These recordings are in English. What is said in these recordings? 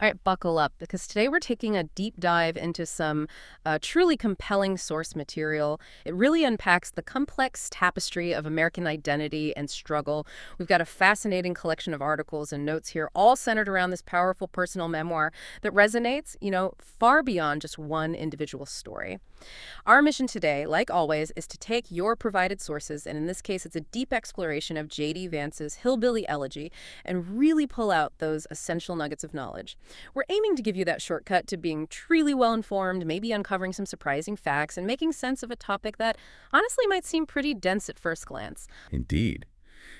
All right, buckle up, because today we're taking a deep dive into some truly compelling source material. It really unpacks the complex tapestry of American identity and struggle. We've got a fascinating collection of articles and notes here, all centered around this powerful personal memoir that resonates, far beyond just one individual story. Our mission today, like always, is to take your provided sources, and in this case, it's a deep exploration of J.D. Vance's Hillbilly Elegy, and really pull out those essential nuggets of knowledge. We're aiming to give you that shortcut to being truly well-informed, maybe uncovering some surprising facts, and making sense of a topic that honestly might seem pretty dense at first glance. Indeed.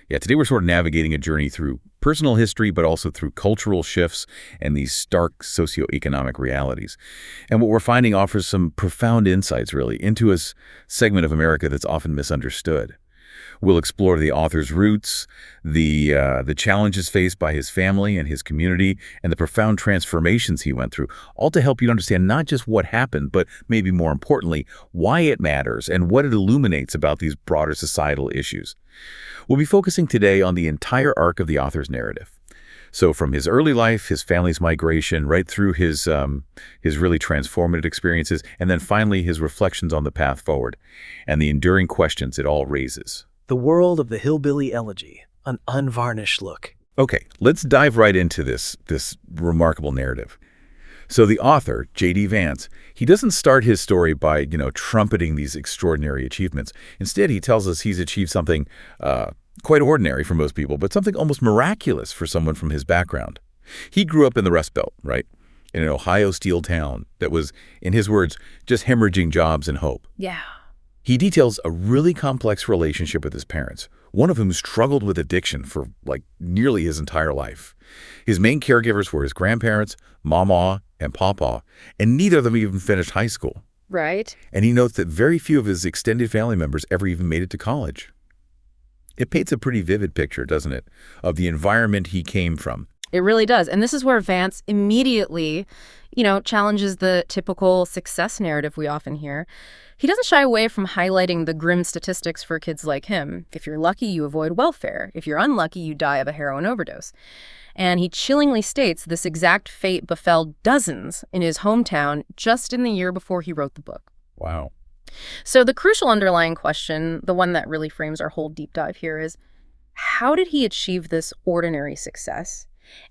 Yeah, today we're sort of navigating a journey through personal history, but also through cultural shifts and these stark socioeconomic realities. And what we're finding offers some profound insights, really, into a segment of America that's often misunderstood. We'll explore the author's roots, the challenges faced by his family and his community, and the profound transformations he went through, all to help you understand not just what happened, but maybe more importantly, why it matters and what it illuminates about these broader societal issues. We'll be focusing today on the entire arc of the author's narrative. So from his early life, his family's migration, right through his really transformative experiences, and then finally his reflections on the path forward and the enduring questions it all raises. The world of the Hillbilly Elegy, an unvarnished look. Okay, let's dive right into this remarkable narrative. So the author, J.D. Vance, he doesn't start his story by, trumpeting these extraordinary achievements. Instead, he tells us he's achieved something quite ordinary for most people, but something almost miraculous for someone from his background. He grew up in the Rust Belt, right? In an Ohio steel town that was, in his words, just hemorrhaging jobs and hope. Yeah. He details a really complex relationship with his parents, one of whom struggled with addiction for, nearly his entire life. His main caregivers were his grandparents, Mamaw and Pawpaw, and neither of them even finished high school. Right. And he notes that very few of his extended family members ever even made it to college. It paints a pretty vivid picture, doesn't it, of the environment he came from. It really does. And this is where Vance immediately, challenges the typical success narrative we often hear. He doesn't shy away from highlighting the grim statistics for kids like him. If you're lucky, you avoid welfare. If you're unlucky, you die of a heroin overdose. And he chillingly states this exact fate befell dozens in his hometown just in the year before he wrote the book. Wow. So the crucial underlying question, the one that really frames our whole deep dive here, is how did he achieve this ordinary success?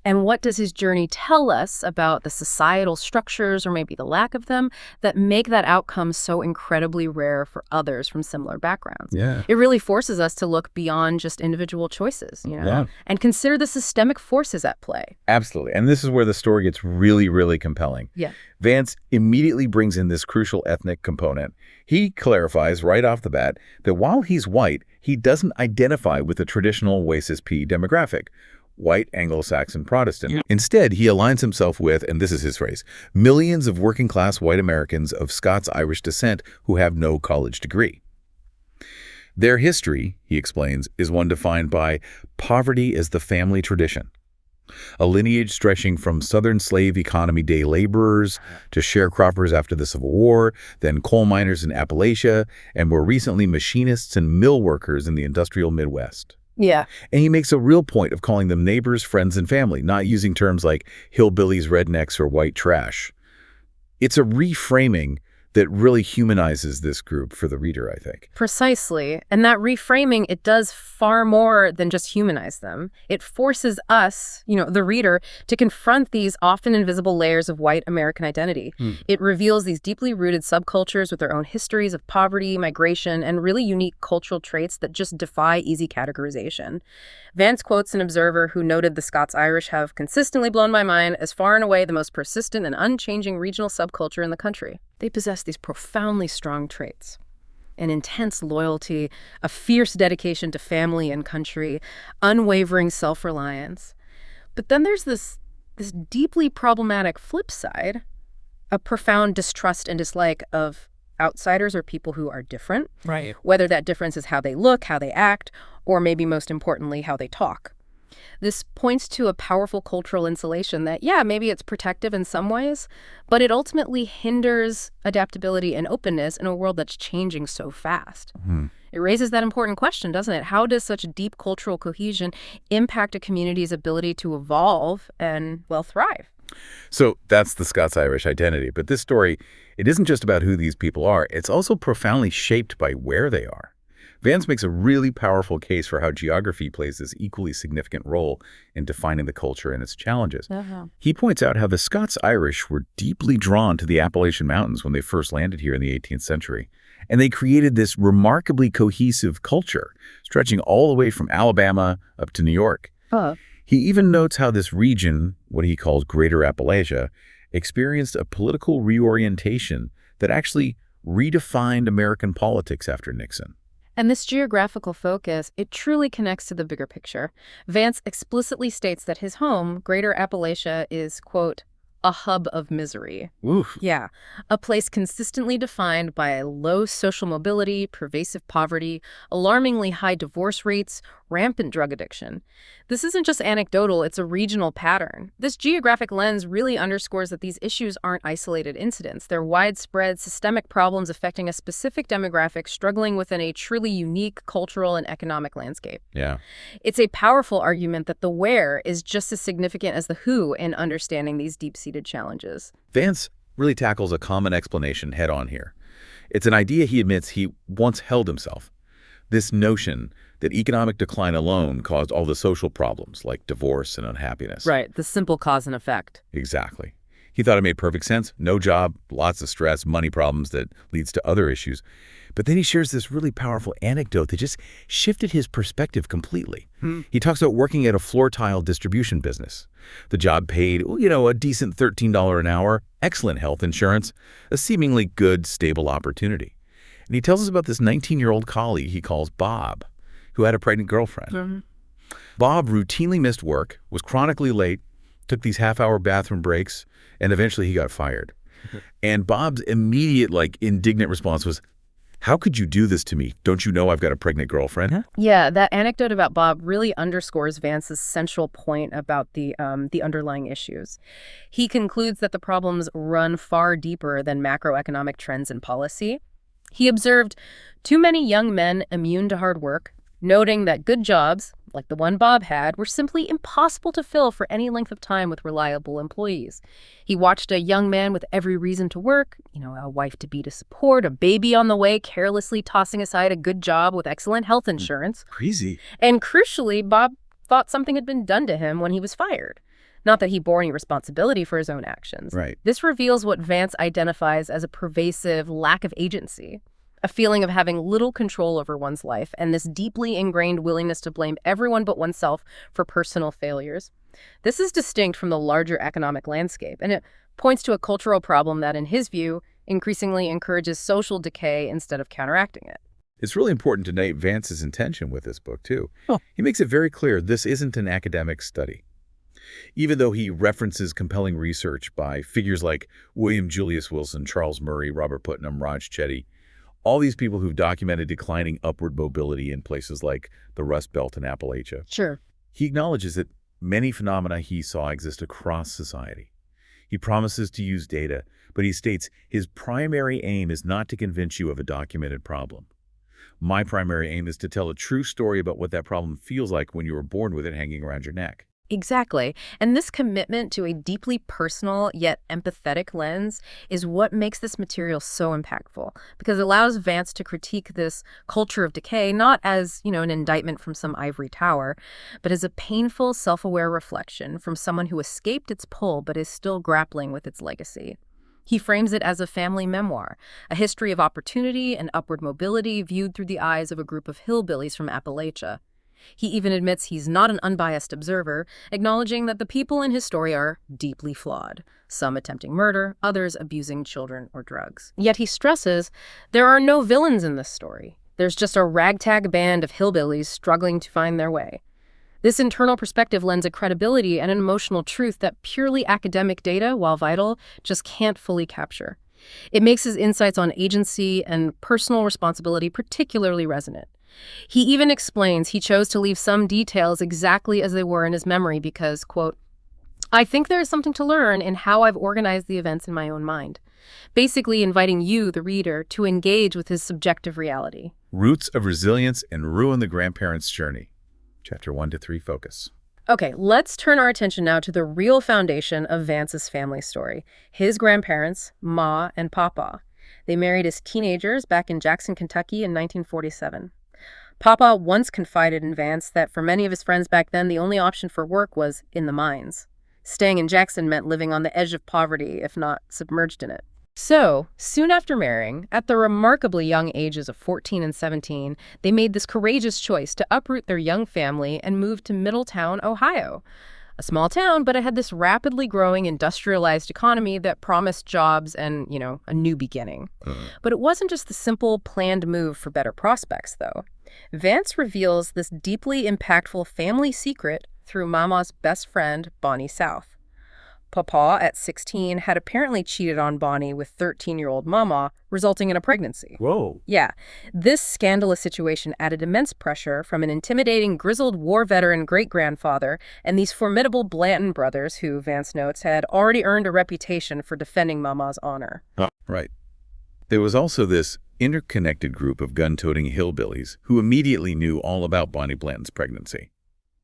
And what does his journey tell us about the societal structures, or maybe the lack of them, that make that outcome so incredibly rare for others from similar backgrounds? Yeah. It really forces us to look beyond just individual choices, and consider the systemic forces at play. Absolutely. And this is where the story gets really, really compelling. Yeah. Vance immediately brings in this crucial ethnic component. He clarifies right off the bat that while he's white, he doesn't identify with the traditional Oasis P demographic, white Anglo-Saxon Protestant. Yeah. Instead, he aligns himself with, and this is his phrase, millions of working-class white Americans of Scots-Irish descent who have no college degree. Their history, he explains, is one defined by poverty as the family tradition, a lineage stretching from Southern slave economy day laborers to sharecroppers after the Civil War, then coal miners in Appalachia, and more recently machinists and mill workers in the industrial Midwest. Yeah. And he makes a real point of calling them neighbors, friends, and family, not using terms like hillbillies, rednecks, or white trash. It's a reframing that really humanizes this group for the reader, I think. Precisely. And that reframing, it does far more than just humanize them. It forces us, the reader, to confront these often invisible layers of white American identity. It reveals these deeply rooted subcultures with their own histories of poverty, migration, and really unique cultural traits that just defy easy categorization. Vance quotes an observer who noted the Scots-Irish have consistently blown my mind as far and away the most persistent and unchanging regional subculture in the country. They possess these profoundly strong traits: an intense loyalty, a fierce dedication to family and country, unwavering self-reliance. But then there's this deeply problematic flip side, a profound distrust and dislike of outsiders or people who are different. Right. Whether that difference is how they look, how they act, or maybe most importantly, how they talk. This points to a powerful cultural insulation that, maybe it's protective in some ways, but it ultimately hinders adaptability and openness in a world that's changing so fast. It raises that important question, doesn't it? How does such deep cultural cohesion impact a community's ability to evolve and, thrive? So that's the Scots-Irish identity. But this story, it isn't just about who these people are. It's also profoundly shaped by where they are. Vance makes a really powerful case for how geography plays this equally significant role in defining the culture and its challenges. He points out how the Scots-Irish were deeply drawn to the Appalachian Mountains when they first landed here in the 18th century. And they created this remarkably cohesive culture, stretching all the way from Alabama up to New York. He even notes how this region, what he calls Greater Appalachia, experienced a political reorientation that actually redefined American politics after Nixon. And this geographical focus, it truly connects to the bigger picture. Vance explicitly states that his home, Greater Appalachia, is, quote, a hub of misery. Oof. Yeah, a place consistently defined by low social mobility, pervasive poverty, alarmingly high divorce rates, rampant drug addiction. This isn't just anecdotal, it's a regional pattern. This geographic lens really underscores that these issues aren't isolated incidents. They're widespread, systemic problems affecting a specific demographic struggling within a truly unique cultural and economic landscape. Yeah. It's a powerful argument that the where is just as significant as the who in understanding these deep-seated challenges. Vance really tackles a common explanation head-on here. It's an idea he admits he once held himself. This notion that economic decline alone caused all the social problems like divorce and unhappiness. Right, the simple cause and effect. Exactly. He thought it made perfect sense. No job, lots of stress, money problems that leads to other issues. But then he shares this really powerful anecdote that just shifted his perspective completely. He talks about working at a floor tile distribution business. The job paid, a decent $13 an hour, excellent health insurance, a seemingly good, stable opportunity. And he tells us about this 19-year-old colleague he calls Bob, who had a pregnant girlfriend. Bob routinely missed work, was chronically late, took these half-hour bathroom breaks, and eventually he got fired. And Bob's immediate, indignant response was, "How could you do this to me? Don't you know I've got a pregnant girlfriend?" Yeah, that anecdote about Bob really underscores Vance's central point about the underlying issues. He concludes that the problems run far deeper than macroeconomic trends and policy. He observed too many young men immune to hard work, noting that good jobs, like the one Bob had, were simply impossible to fill for any length of time with reliable employees. He watched a young man with every reason to work, a wife-to-be to support, a baby on the way, carelessly tossing aside a good job with excellent health insurance. Crazy. And crucially, Bob thought something had been done to him when he was fired. Not that he bore any responsibility for his own actions. Right. This reveals what Vance identifies as a pervasive lack of agency, a feeling of having little control over one's life, and this deeply ingrained willingness to blame everyone but oneself for personal failures. This is distinct from the larger economic landscape, and it points to a cultural problem that, in his view, increasingly encourages social decay instead of counteracting it. It's really important to note Vance's intention with this book, too. He makes it very clear this isn't an academic study. Even though he references compelling research by figures like William Julius Wilson, Charles Murray, Robert Putnam, Raj Chetty, all these people who've documented declining upward mobility in places like the Rust Belt and Appalachia. Sure. He acknowledges that many phenomena he saw exist across society. He promises to use data, but he states his primary aim is not to convince you of a documented problem. My primary aim is to tell a true story about what that problem feels like when you were born with it hanging around your neck. Exactly. And this commitment to a deeply personal yet empathetic lens is what makes this material so impactful, because it allows Vance to critique this culture of decay not as, an indictment from some ivory tower, but as a painful, self-aware reflection from someone who escaped its pull but is still grappling with its legacy. He frames it as a family memoir, a history of opportunity and upward mobility viewed through the eyes of a group of hillbillies from Appalachia. He even admits he's not an unbiased observer, acknowledging that the people in his story are deeply flawed, some attempting murder, others abusing children or drugs. Yet he stresses there are no villains in this story. There's just a ragtag band of hillbillies struggling to find their way. This internal perspective lends a credibility and an emotional truth that purely academic data, while vital, just can't fully capture. It makes his insights on agency and personal responsibility particularly resonant. He even explains he chose to leave some details exactly as they were in his memory because, quote, "I think there is something to learn in how I've organized the events in my own mind," basically inviting you, the reader, to engage with his subjective reality. Roots of Resilience and Ruin the Grandparents' Journey. Chapter 1 to 3 focus. Okay, let's turn our attention now to the real foundation of Vance's family story. His grandparents, Ma and Papa. They married as teenagers back in Jackson, Kentucky in 1947. Papa once confided in Vance that for many of his friends back then, the only option for work was in the mines. Staying in Jackson meant living on the edge of poverty, if not submerged in it. So, soon after marrying, at the remarkably young ages of 14 and 17, they made this courageous choice to uproot their young family and move to Middletown, Ohio. A small town, but it had this rapidly growing industrialized economy that promised jobs and, a new beginning. But it wasn't just the simple, planned move for better prospects, though. Vance reveals this deeply impactful family secret through Mamaw's best friend, Bonnie South. Papa, at 16, had apparently cheated on Bonnie with 13-year-old Mamaw, resulting in a pregnancy. Whoa. Yeah, this scandalous situation added immense pressure from an intimidating, grizzled war veteran great-grandfather and these formidable Blanton brothers who, Vance notes, had already earned a reputation for defending Mamaw's honor. Right. There was also this interconnected group of gun-toting hillbillies who immediately knew all about Bonnie Blanton's pregnancy.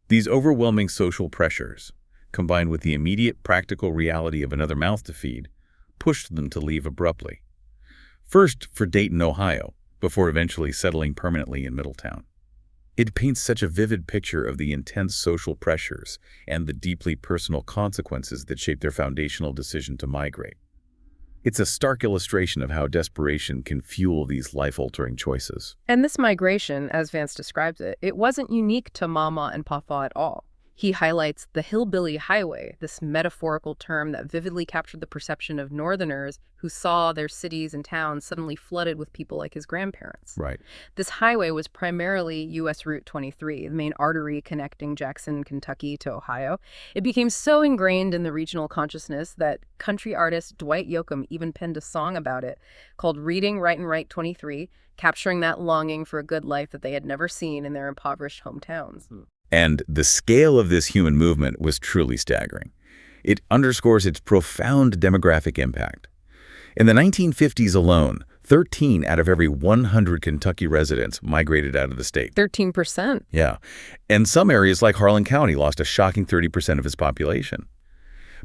These overwhelming social pressures, combined with the immediate practical reality of another mouth to feed, pushed them to leave abruptly. First for Dayton, Ohio, before eventually settling permanently in Middletown. It paints such a vivid picture of the intense social pressures and the deeply personal consequences that shaped their foundational decision to migrate. It's a stark illustration of how desperation can fuel these life-altering choices. And this migration, as Vance describes it, it wasn't unique to Mama and Papa at all. He highlights the Hillbilly Highway, this metaphorical term that vividly captured the perception of Northerners who saw their cities and towns suddenly flooded with people like his grandparents. Right. This highway was primarily U.S. Route 23, the main artery connecting Jackson, Kentucky to Ohio. It became so ingrained in the regional consciousness that country artist Dwight Yoakam even penned a song about it called Reading, Write and Write 23, capturing that longing for a good life that they had never seen in their impoverished hometowns. And the scale of this human movement was truly staggering. It underscores its profound demographic impact. In the 1950s alone, 13 out of every 100 Kentucky residents migrated out of the state. 13%. Yeah. And some areas like Harlan County lost a shocking 30% of its population.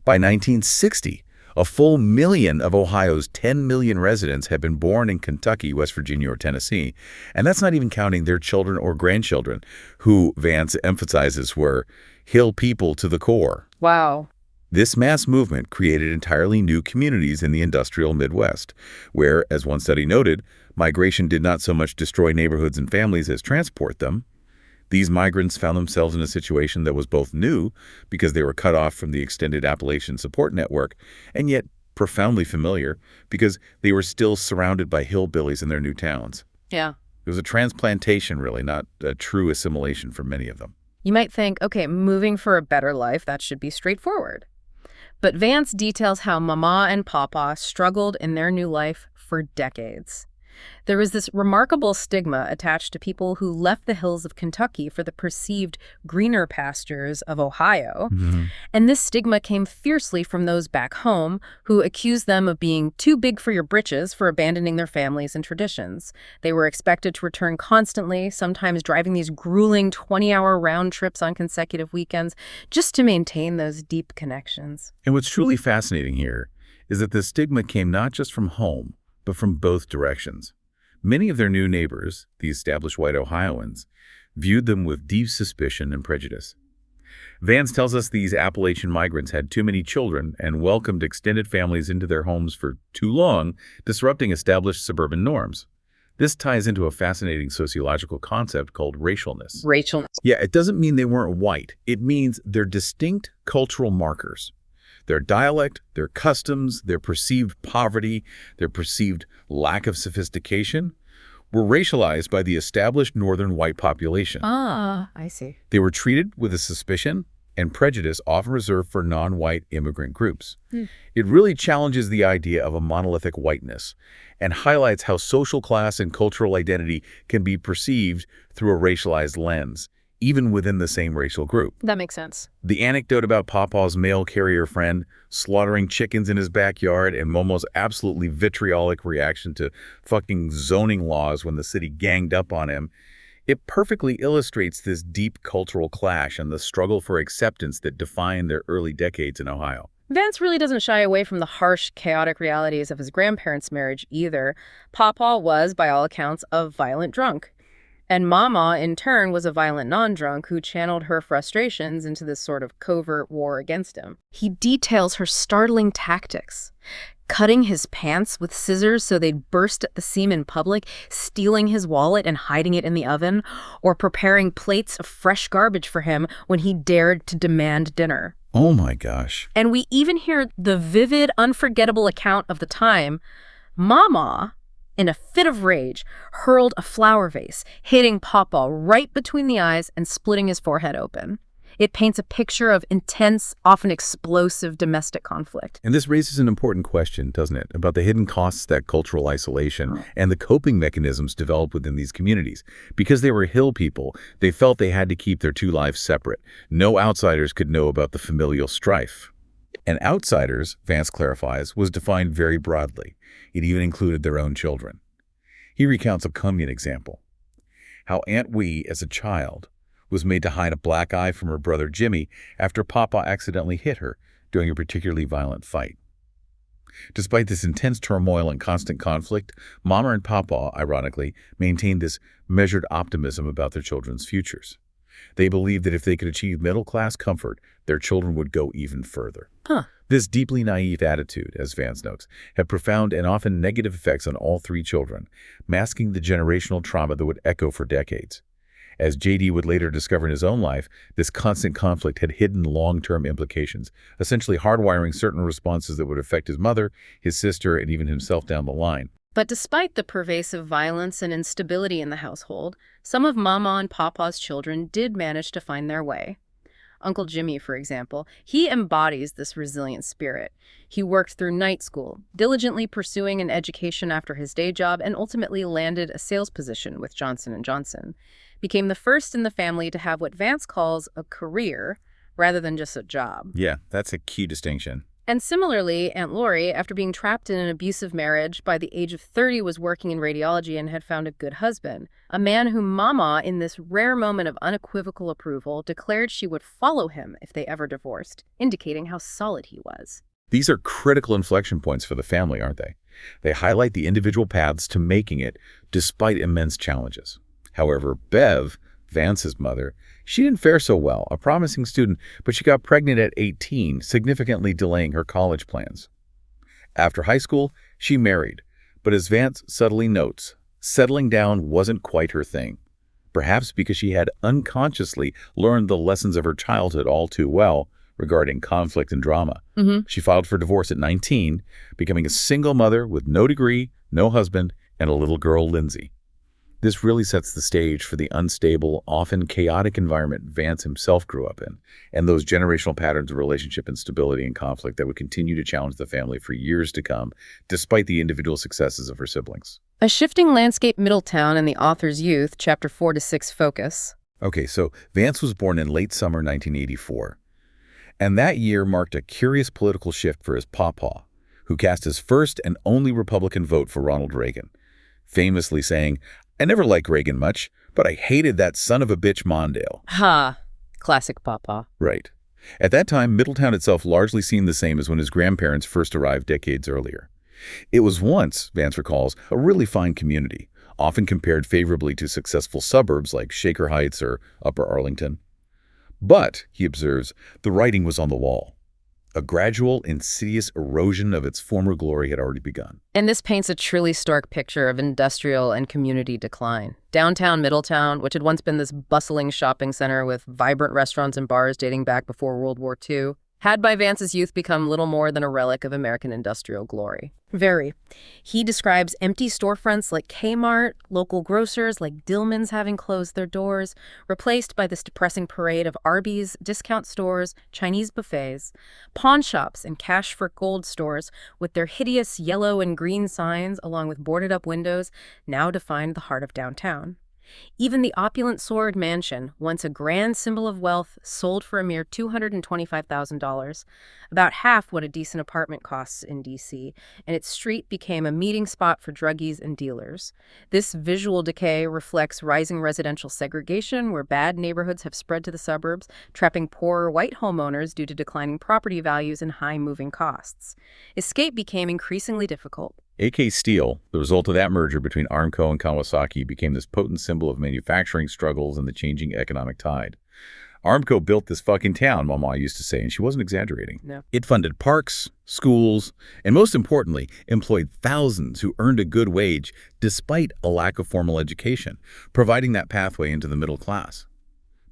By 1960, a full million of Ohio's 10 million residents had been born in Kentucky, West Virginia, or Tennessee, and that's not even counting their children or grandchildren, who Vance emphasizes were Hill people to the core. Wow. This mass movement created entirely new communities in the industrial Midwest, where, as one study noted, migration did not so much destroy neighborhoods and families as transport them. These migrants found themselves in a situation that was both new, because they were cut off from the extended Appalachian support network, and yet profoundly familiar, because they were still surrounded by hillbillies in their new towns. Yeah. It was a transplantation, really, not a true assimilation for many of them. You might think, okay, moving for a better life, that should be straightforward. But Vance details how Mama and Papa struggled in their new life for decades. There was this remarkable stigma attached to people who left the hills of Kentucky for the perceived greener pastures of Ohio. And this stigma came fiercely from those back home who accused them of being too big for your britches for abandoning their families and traditions. They were expected to return constantly, sometimes driving these grueling 20-hour round trips on consecutive weekends just to maintain those deep connections. And what's truly fascinating here is that the stigma came not just from home, but from both directions. Many of their new neighbors, the established white Ohioans, viewed them with deep suspicion and prejudice. Vance tells us these Appalachian migrants had too many children and welcomed extended families into their homes for too long, disrupting established suburban norms. This ties into a fascinating sociological concept called racialness. Racialness. Yeah, it doesn't mean they weren't white. It means they're distinct cultural markers. Their dialect, their customs, their perceived poverty, their perceived lack of sophistication were racialized by the established northern white population. Ah, I see. They were treated with a suspicion and prejudice often reserved for non-white immigrant groups. It really challenges the idea of a monolithic whiteness and highlights how social class and cultural identity can be perceived through a racialized lens, even within the same racial group. That makes sense. The anecdote about Papa's mail carrier friend slaughtering chickens in his backyard and Momo's absolutely vitriolic reaction to fucking zoning laws when the city ganged up on him It perfectly illustrates this deep cultural clash and the struggle for acceptance that defined their early decades in Ohio. Vance really doesn't shy away from the harsh, chaotic realities of his grandparents' marriage either. Papa was, by all accounts, a violent drunk. And Mama, in turn, was a violent non-drunk who channeled her frustrations into this sort of covert war against him. He details her startling tactics. Cutting his pants with scissors so they'd burst at the seam in public, stealing his wallet and hiding it in the oven, or preparing plates of fresh garbage for him when he dared to demand dinner. Oh my gosh. And we even hear the vivid, unforgettable account of the time Mamaw, in a fit of rage, hurled a flower vase, hitting Papa right between the eyes and splitting his forehead open. It paints a picture of intense, often explosive domestic conflict. And this raises an important question, doesn't it, about the hidden costs that cultural isolation and the coping mechanisms developed within these communities. Because they were hill people, they felt they had to keep their two lives separate. No outsiders could know about the familial strife. And outsiders, Vance clarifies, was defined very broadly. It even included their own children. He recounts a poignant example. How Aunt Wee, as a child, was made to hide a black eye from her brother Jimmy after Papa accidentally hit her during a particularly violent fight. Despite this intense turmoil and constant conflict, Mama and Papa, ironically, maintained this measured optimism about their children's futures. They believed that if they could achieve middle-class comfort, their children would go even further. This deeply naive attitude, as Vance notes, had profound and often negative effects on all three children, masking the generational trauma that would echo for decades. As J.D. would later discover in his own life, this constant conflict had hidden long-term implications, essentially hardwiring certain responses that would affect his mother, his sister, and even himself down the line. But despite the pervasive violence and instability in the household, some of Mama and Papa's children did manage to find their way. Uncle Jimmy, for example, he embodies this resilient spirit. He worked through night school, diligently pursuing an education after his day job, and ultimately landed a sales position with Johnson & Johnson. Became the first in the family to have what Vance calls a career rather than just a job. Yeah, that's a key distinction. And similarly, Aunt Lori, after being trapped in an abusive marriage, by the age of 30 was working in radiology and had found a good husband. A man whom Mama, in this rare moment of unequivocal approval, declared she would follow him if they ever divorced, indicating how solid he was. These are critical inflection points for the family, aren't they? They highlight the individual paths to making it, despite immense challenges. However, Bev, Vance's mother, she didn't fare so well, a promising student, but she got pregnant at 18, significantly delaying her college plans. After high school, she married, but as Vance subtly notes, settling down wasn't quite her thing. Perhaps because she had unconsciously learned the lessons of her childhood all too well regarding conflict and drama. She filed for divorce at 19, becoming a single mother with no degree, no husband, and a little girl, Lindsay. This really sets the stage for the unstable, often chaotic environment Vance himself grew up in, and those generational patterns of relationship instability and conflict that would continue to challenge the family for years to come, despite the individual successes of her siblings. A shifting landscape Middletown in the author's youth, chapter 4 to 6 focus. Okay, so Vance was born in late summer 1984, and that year marked a curious political shift for his pawpaw, who cast his first and only Republican vote for Ronald Reagan, famously saying, "I never liked Reagan much, but I hated that son of a bitch Mondale." Classic Papa. Right. At that time, Middletown itself largely seemed the same as when his grandparents first arrived decades earlier. It was once, Vance recalls, a really fine community, often compared favorably to successful suburbs like Shaker Heights or Upper Arlington. But, he observes, the writing was on the wall. A gradual, insidious erosion of its former glory had already begun. And this paints a truly stark picture of industrial and community decline. Downtown Middletown, which had once been this bustling shopping center with vibrant restaurants and bars dating back before World War II, had by Vance's youth become little more than a relic of American industrial glory. Very. He describes empty storefronts like Kmart, local grocers like Dillman's having closed their doors, replaced by this depressing parade of Arby's, discount stores, Chinese buffets, pawn shops and cash for gold stores with their hideous yellow and green signs along with boarded up windows now defined the heart of downtown. Even the opulent Sword Mansion, once a grand symbol of wealth, sold for a mere $225,000, about half what a decent apartment costs in D.C., and its street became a meeting spot for druggies and dealers. This visual decay reflects rising residential segregation, where bad neighborhoods have spread to the suburbs, trapping poorer white homeowners due to declining property values and high moving costs. Escape became increasingly difficult. AK Steel, the result of that merger between Armco and Kawasaki, became this potent symbol of manufacturing struggles and the changing economic tide. Armco built this fucking town, Mamaw used to say, and she wasn't exaggerating. No. It funded parks, schools, and most importantly, employed thousands who earned a good wage despite a lack of formal education, providing that pathway into the middle class.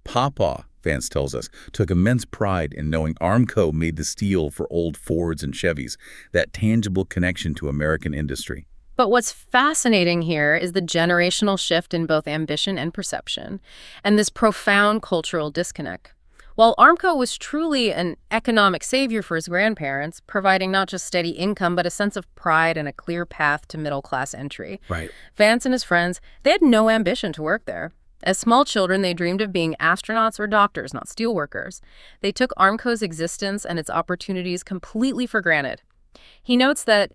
Papa, Vance tells us, took immense pride in knowing Armco made the steel for old Fords and Chevys, that tangible connection to American industry. But what's fascinating here is the generational shift in both ambition and perception, and this profound cultural disconnect. While Armco was truly an economic savior for his grandparents, providing not just steady income, but a sense of pride and a clear path to middle-class entry, Right. Vance and his friends, they had no ambition to work there. As small children, they dreamed of being astronauts or doctors, not steelworkers. They took Armco's existence and its opportunities completely for granted. He notes that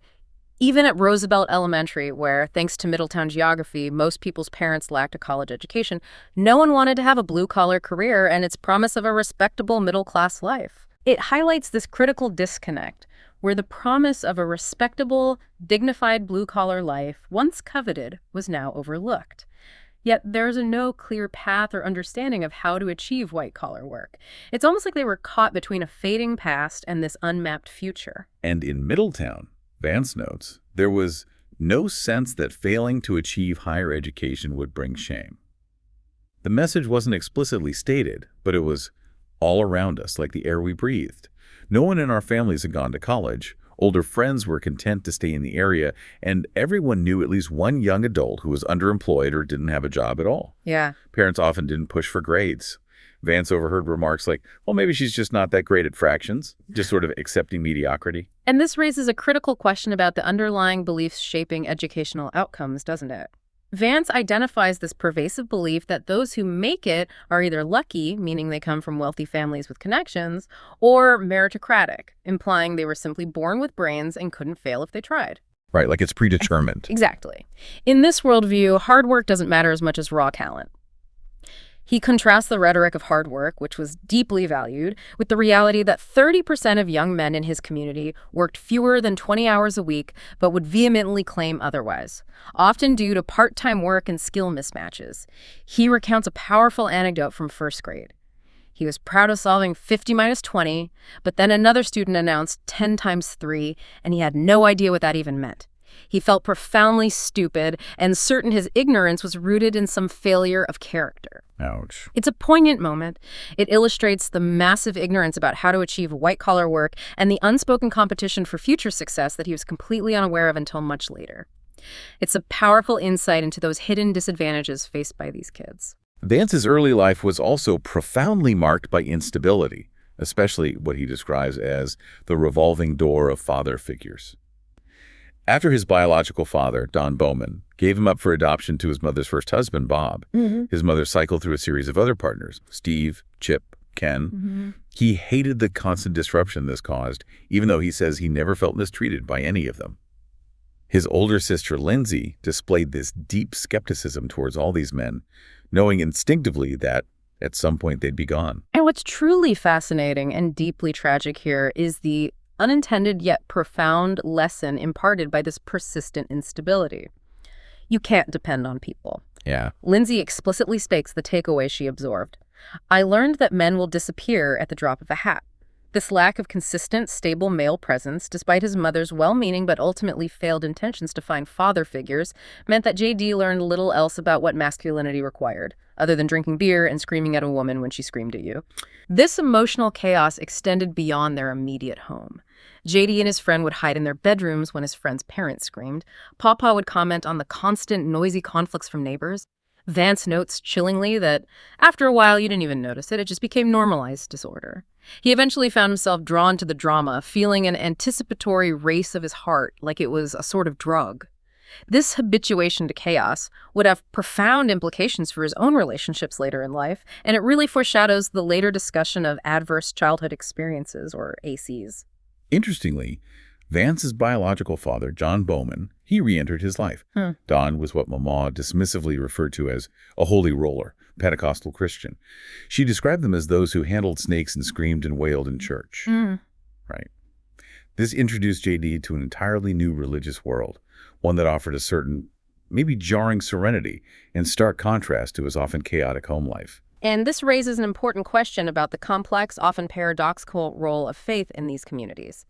even at Roosevelt Elementary, where, thanks to Middletown geography, most people's parents lacked a college education, no one wanted to have a blue-collar career and its promise of a respectable middle-class life. It highlights this critical disconnect, where the promise of a respectable, dignified blue-collar life, once coveted, was now overlooked. Yet there's no clear path or understanding of how to achieve white-collar work. It's almost like they were caught between a fading past and this unmapped future. And in Middletown, Vance notes, there was no sense that failing to achieve higher education would bring shame. The message wasn't explicitly stated, but it was all around us, like the air we breathed. No one in our families had gone to college. Older friends were content to stay in the area, and everyone knew at least one young adult who was underemployed or didn't have a job at all. Yeah. Parents often didn't push for grades. Vance overheard remarks like, well, maybe she's just not that great at fractions, just sort of accepting mediocrity. And this raises a critical question about the underlying beliefs shaping educational outcomes, doesn't it? Vance identifies this pervasive belief that those who make it are either lucky, meaning they come from wealthy families with connections, or meritocratic, implying they were simply born with brains and couldn't fail if they tried. Right, like it's predetermined. Exactly. In this worldview, hard work doesn't matter as much as raw talent. He contrasts the rhetoric of hard work, which was deeply valued, with the reality that 30% of young men in his community worked fewer than 20 hours a week, but would vehemently claim otherwise, often due to part-time work and skill mismatches. He recounts a powerful anecdote from first grade. He was proud of solving 50 minus 20, but then another student announced 10 times 3, and he had no idea what that even meant. He felt profoundly stupid and certain his ignorance was rooted in some failure of character. Ouch. It's a poignant moment. It illustrates the massive ignorance about how to achieve white-collar work and the unspoken competition for future success that he was completely unaware of until much later. It's a powerful insight into those hidden disadvantages faced by these kids. Vance's early life was also profoundly marked by instability, especially what he describes as the revolving door of father figures. After his biological father, Don Bowman, gave him up for adoption to his mother's first husband, Bob, his mother cycled through a series of other partners, Steve, Chip, Ken. He hated the constant disruption this caused, even though he says he never felt mistreated by any of them. His older sister, Lindsay, displayed this deep skepticism towards all these men, knowing instinctively that at some point they'd be gone. And what's truly fascinating and deeply tragic here is the unintended yet profound lesson imparted by this persistent instability. You can't depend on people. Yeah. Lindsay explicitly states the takeaway she absorbed. I learned that men will disappear at the drop of a hat. This lack of consistent, stable male presence, despite his mother's well-meaning but ultimately failed intentions to find father figures, meant that JD learned little else about what masculinity required, other than drinking beer and screaming at a woman when she screamed at you. This emotional chaos extended beyond their immediate home. JD and his friend would hide in their bedrooms when his friend's parents screamed. Pawpaw would comment on the constant, noisy conflicts from neighbors. Vance notes chillingly that after a while you didn't even notice it just became normalized disorder. He eventually found himself drawn to the drama, feeling an anticipatory race of his heart like it was a sort of drug. This habituation to chaos would have profound implications for his own relationships later in life, and it really foreshadows the later discussion of adverse childhood experiences, or ACEs. Interestingly, Vance's biological father, John Bowman, he re-entered his life. Don was what Mamaw dismissively referred to as a holy roller, Pentecostal Christian. She described them as those who handled snakes and screamed and wailed in church. Right. This introduced J.D. to an entirely new religious world, one that offered a certain, maybe jarring serenity in stark contrast to his often chaotic home life. And this raises an important question about the complex, often paradoxical role of faith in these communities.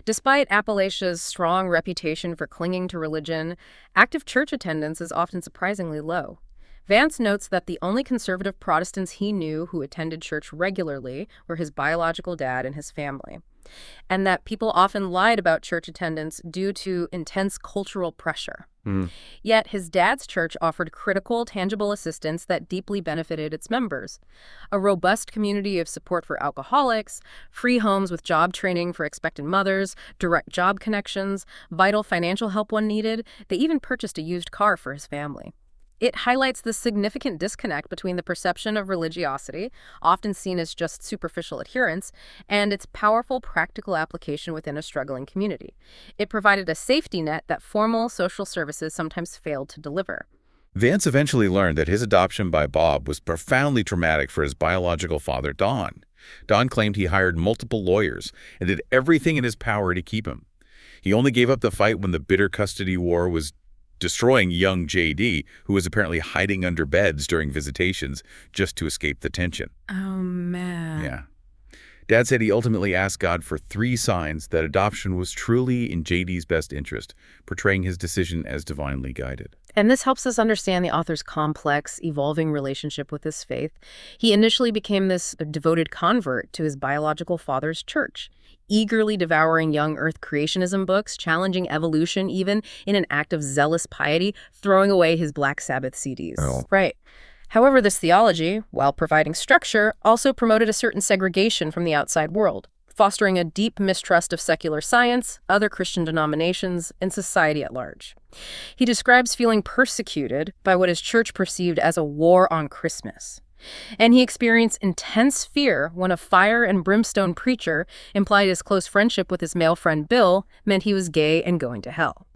Despite Appalachia's strong reputation for clinging to religion, active church attendance is often surprisingly low. Vance notes that the only conservative Protestants he knew who attended church regularly were his biological dad and his family, and that people often lied about church attendance due to intense cultural pressure. Yet his dad's church offered critical, tangible assistance that deeply benefited its members. A robust community of support for alcoholics, free homes with job training for expectant mothers, direct job connections, vital financial help when needed. They even purchased a used car for his family. It highlights the significant disconnect between the perception of religiosity, often seen as just superficial adherence, and its powerful practical application within a struggling community. It provided a safety net that formal social services sometimes failed to deliver. Vance eventually learned that his adoption by Bob was profoundly traumatic for his biological father, Don. Don claimed he hired multiple lawyers and did everything in his power to keep him. He only gave up the fight when the bitter custody war was destroying young J.D., who was apparently hiding under beds during visitations just to escape the tension. Oh, man. Yeah. Dad said he ultimately asked God for 3 signs that adoption was truly in J.D.'s best interest, portraying his decision as divinely guided. And this helps us understand the author's complex, evolving relationship with his faith. He initially became this devoted convert to his biological father's church, eagerly devouring young Earth creationism books, challenging evolution even in an act of zealous piety, throwing away his Black Sabbath CDs. Oh. Right. However, this theology, while providing structure, also promoted a certain segregation from the outside world, fostering a deep mistrust of secular science, other Christian denominations, and society at large. He describes feeling persecuted by what his church perceived as a war on Christmas. And he experienced intense fear when a fire and brimstone preacher implied his close friendship with his male friend Bill meant he was gay and going to hell.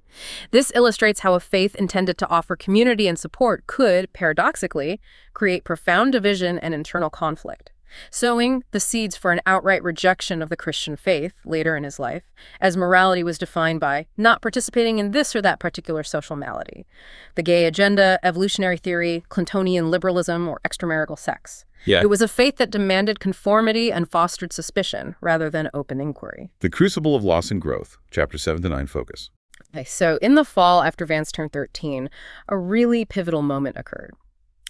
This illustrates how a faith intended to offer community and support could, paradoxically, create profound division and internal conflict, sowing the seeds for an outright rejection of the Christian faith later in his life, as morality was defined by not participating in this or that particular social malady: the gay agenda, evolutionary theory, Clintonian liberalism, or extramarital sex. Yeah. It was a faith that demanded conformity and fostered suspicion rather than open inquiry. The Crucible of Loss and Growth, chapters 7-9 focus. Okay, so in the fall after Vance turned 13, a really pivotal moment occurred.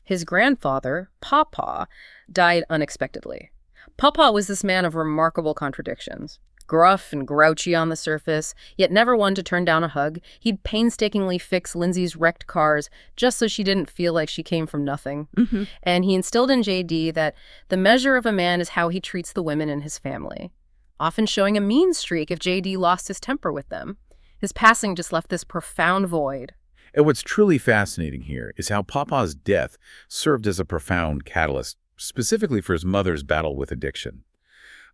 His grandfather, Pawpaw, died unexpectedly. Pawpaw was this man of remarkable contradictions. Gruff and grouchy on the surface, yet never one to turn down a hug, he'd painstakingly fix Lindsay's wrecked cars just so she didn't feel like she came from nothing. And he instilled in J.D. that the measure of a man is how he treats the women in his family, often showing a mean streak if J.D. lost his temper with them. His passing just left this profound void. And what's truly fascinating here is how Pawpaw's death served as a profound catalyst, specifically for his mother's battle with addiction.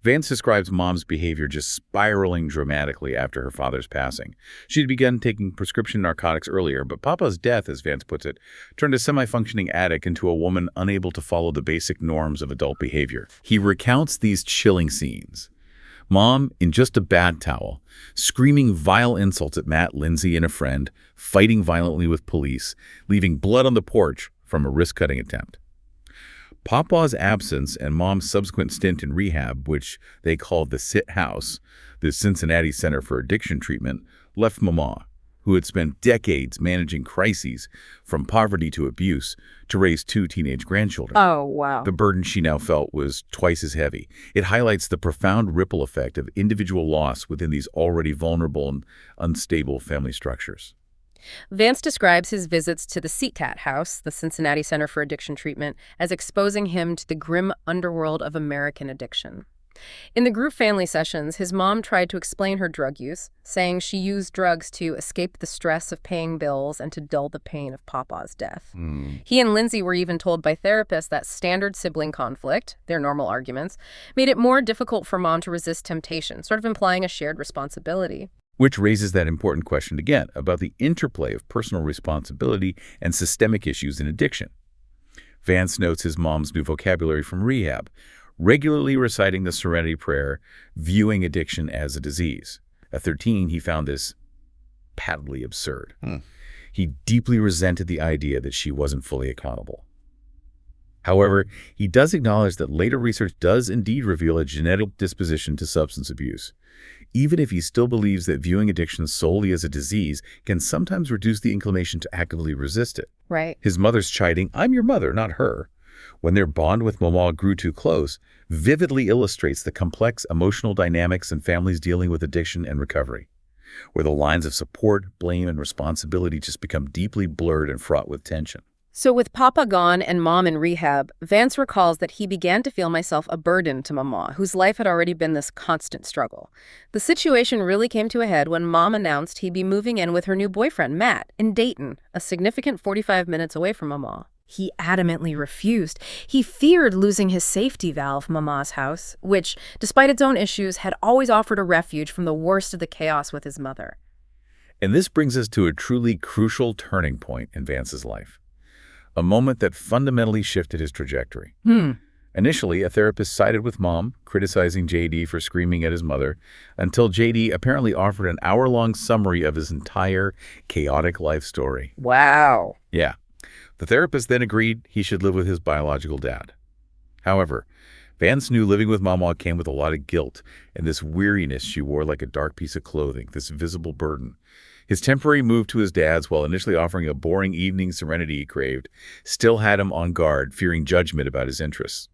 Vance describes Mom's behavior just spiraling dramatically after her father's passing. She'd begun taking prescription narcotics earlier, but Pawpaw's death, as Vance puts it, turned a semi-functioning addict into a woman unable to follow the basic norms of adult behavior. He recounts these chilling scenes. Mom, in just a bath towel, screaming vile insults at Matt, Lindsay, and a friend, fighting violently with police, leaving blood on the porch from a wrist-cutting attempt. Pawpaw's absence and Mom's subsequent stint in rehab, which they called the Sit House, the Cincinnati Center for Addiction Treatment, left Mamaw, who had spent decades managing crises from poverty to abuse to raise 2 teenage grandchildren. Oh, wow. The burden she now felt was twice as heavy. It highlights the profound ripple effect of individual loss within these already vulnerable and unstable family structures. Vance describes his visits to the CTAT House, the Cincinnati Center for Addiction Treatment, as exposing him to the grim underworld of American addiction. In the group family sessions, his mom tried to explain her drug use, saying she used drugs to escape the stress of paying bills and to dull the pain of Papa's death. He and Lindsay were even told by therapists that standard sibling conflict, their normal arguments, made it more difficult for Mom to resist temptation, sort of implying a shared responsibility. Which raises that important question again about the interplay of personal responsibility and systemic issues in addiction. Vance notes his mom's new vocabulary from rehab, regularly reciting the Serenity Prayer, viewing addiction as a disease. At 13, he found this patently absurd. He deeply resented the idea that she wasn't fully accountable. However, he does acknowledge that later research does indeed reveal a genetic disposition to substance abuse. Even if he still believes that viewing addiction solely as a disease can sometimes reduce the inclination to actively resist it. Right. His mother's chiding, "I'm your mother, not her," when their bond with Mamaw grew too close, vividly illustrates the complex emotional dynamics in families dealing with addiction and recovery, where the lines of support, blame, and responsibility just become deeply blurred and fraught with tension. So with Papa gone and Mom in rehab, Vance recalls that he began to feel myself a burden to Mamaw, whose life had already been this constant struggle. The situation really came to a head when Mom announced he'd be moving in with her new boyfriend, Matt, in Dayton, a significant 45 minutes away from Mamaw. He adamantly refused. He feared losing his safety valve, Mamaw's house, which, despite its own issues, had always offered a refuge from the worst of the chaos with his mother. And this brings us to a truly crucial turning point in Vance's life. A moment that fundamentally shifted his trajectory. Initially, a therapist sided with Mom, criticizing JD for screaming at his mother, until JD apparently offered an hour-long summary of his entire chaotic life story. Wow. Yeah. The therapist then agreed he should live with his biological dad. However, Vance knew living with Mamaw came with a lot of guilt and this weariness she wore like a dark piece of clothing, this visible burden. His temporary move to his dad's, while initially offering a boring evening serenity he craved, still had him on guard, fearing judgment about his interests.